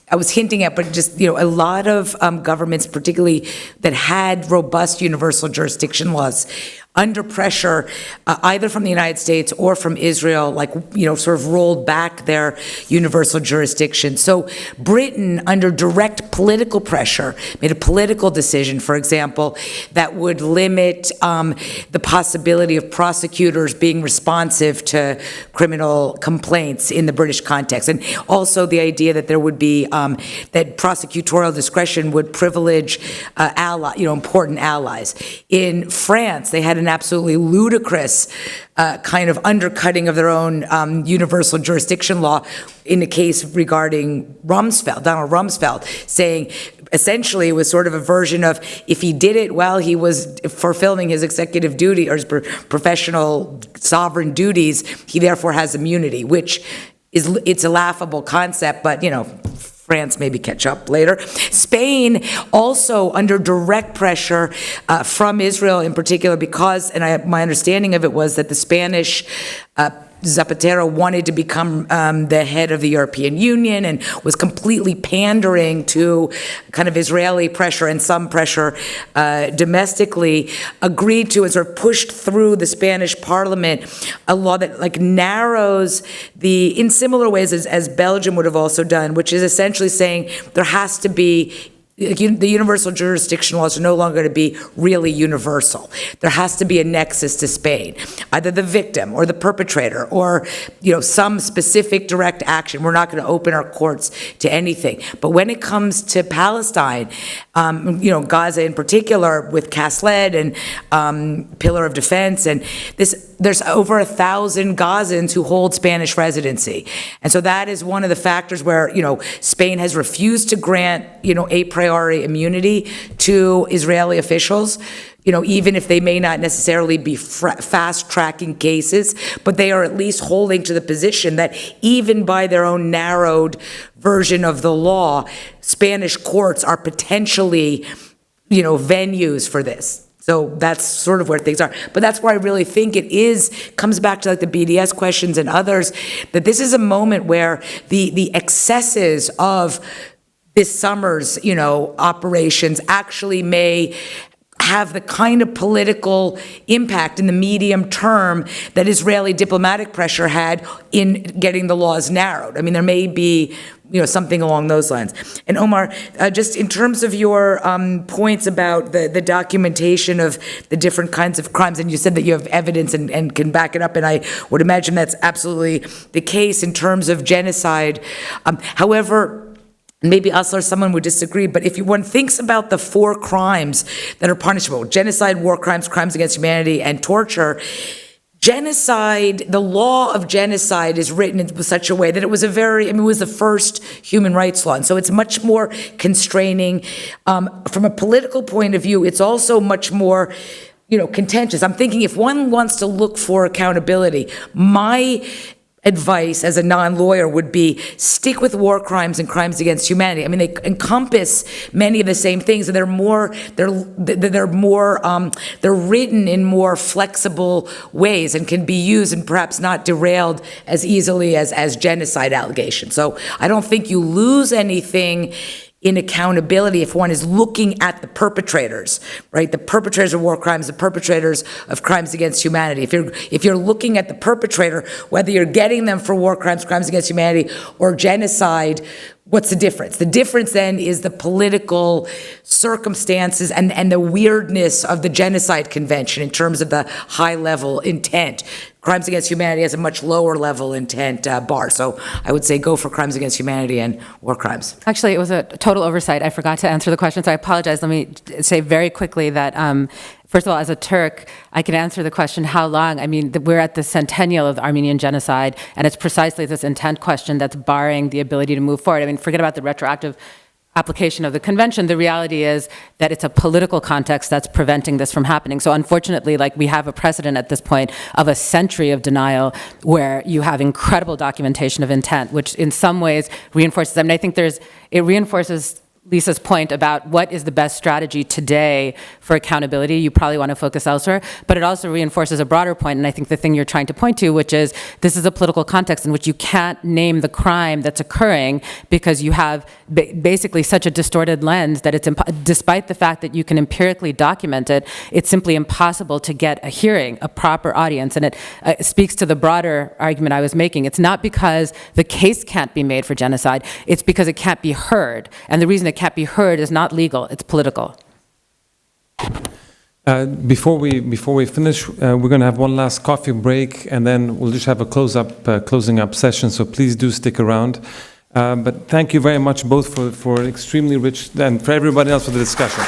I was hinting at, but just, a lot of governments, particularly that had robust universal jurisdiction laws, under pressure, either from the United States or from Israel, sort of rolled back their universal jurisdiction. So Britain, under direct political pressure, made a political decision, for example, that would limit the possibility of prosecutors being responsive to criminal complaints in the British context. And also the idea that there would be, that prosecutorial discretion would privilege important allies. In France, they had an absolutely ludicrous kind of undercutting of their own universal jurisdiction law in the case regarding Donald Rumsfeld, saying essentially it was sort of a version of, if he did it while he was fulfilling his executive duty or his professional sovereign duties, he therefore has immunity, which it's a laughable concept, but France maybe catch up later. Spain also under direct pressure from Israel in particular, because, and my understanding of it was that the Spanish Zapatero wanted to become the head of the European Union and was completely pandering to kind of Israeli pressure and some pressure domestically, agreed to and sort of pushed through the Spanish parliament a law that narrows in similar ways as Belgium would have also done, which is essentially saying there has to be the universal jurisdiction laws are no longer to be really universal. There has to be a nexus to Spain, either the victim or the perpetrator or, some specific direct action. We're not going to open our courts to anything. But when it comes to Palestine, Gaza in particular with Kasled and Pillar of Defense and this there's over 1,000 Gazans who hold Spanish residency. And so that is one of the factors where, Spain has refused to grant, a priori immunity to Israeli officials, even if they may not necessarily be fast-tracking cases, but they are at least holding to the position that even by their own narrowed version of the law, Spanish courts are potentially, venues for this. So that's sort of where things are. But that's where I really think comes back to like the BDS questions and others, that this is a moment where the excesses of this summer's, operations actually may have the kind of political impact in the medium term that Israeli diplomatic pressure had in getting the laws narrowed. I mean, there may be, something along those lines. And Omar, just in terms of your points about the documentation of the different kinds of crimes, and you said that you have evidence and can back it up, and I would imagine that's absolutely the case in terms of genocide. However, maybe us or someone would disagree, but if one thinks about the 4 crimes that are punishable, genocide, war crimes, crimes against humanity, and torture, genocide, the law of genocide is written in such a way that it was it was the first human rights law. And so it's much more constraining. From a political point of view, it's also much more, contentious. I'm thinking if one wants to look for accountability, my advice as a non-lawyer would be stick with war crimes and crimes against humanity. I mean, they encompass many of the same things, and they're written in more flexible ways and can be used and perhaps not derailed as easily as genocide allegations. So I don't think you lose anything in accountability if one is looking at the perpetrators, right? The perpetrators of war crimes, the perpetrators of crimes against humanity. If you're looking at the perpetrator, whether you're getting them for war crimes, crimes against humanity, or genocide, what's the difference? The difference then is the political circumstances and the weirdness of the Genocide Convention in terms of the high-level intent. Crimes against humanity has a much lower level intent bar. So I would say go for crimes against humanity and war crimes. Actually, it was a total oversight. I forgot to answer the question, so I apologize. Let me say very quickly that, first of all, as a Turk, I can answer the question, how long? I mean, we're at the centennial of the Armenian genocide, and it's precisely this intent question that's barring the ability to move forward. I mean, forget about the retroactive application of the convention. The reality is that it's a political context that's preventing this from happening. So unfortunately, we have a precedent at this point of a century of denial where you have incredible documentation of intent, which in some ways reinforces, I think it reinforces Lisa's point about what is the best strategy today for accountability. You probably want to focus elsewhere, but it also reinforces a broader point, and I think the thing you're trying to point to, which is this is a political context in which you can't name the crime that's occurring because you have basically such a distorted lens that it's, despite the fact that you can empirically document it, it's simply impossible to get a hearing, a proper audience, and it speaks to the broader argument I was making. It's not because the case can't be made for genocide, it's because it can't be heard, and the reason it can't be heard is not legal, it's political. Before we finish, we're going to have one last coffee break, and then we'll just have a closing up session, so please do stick around. But thank you very much both for extremely rich, and for everybody else for the discussion.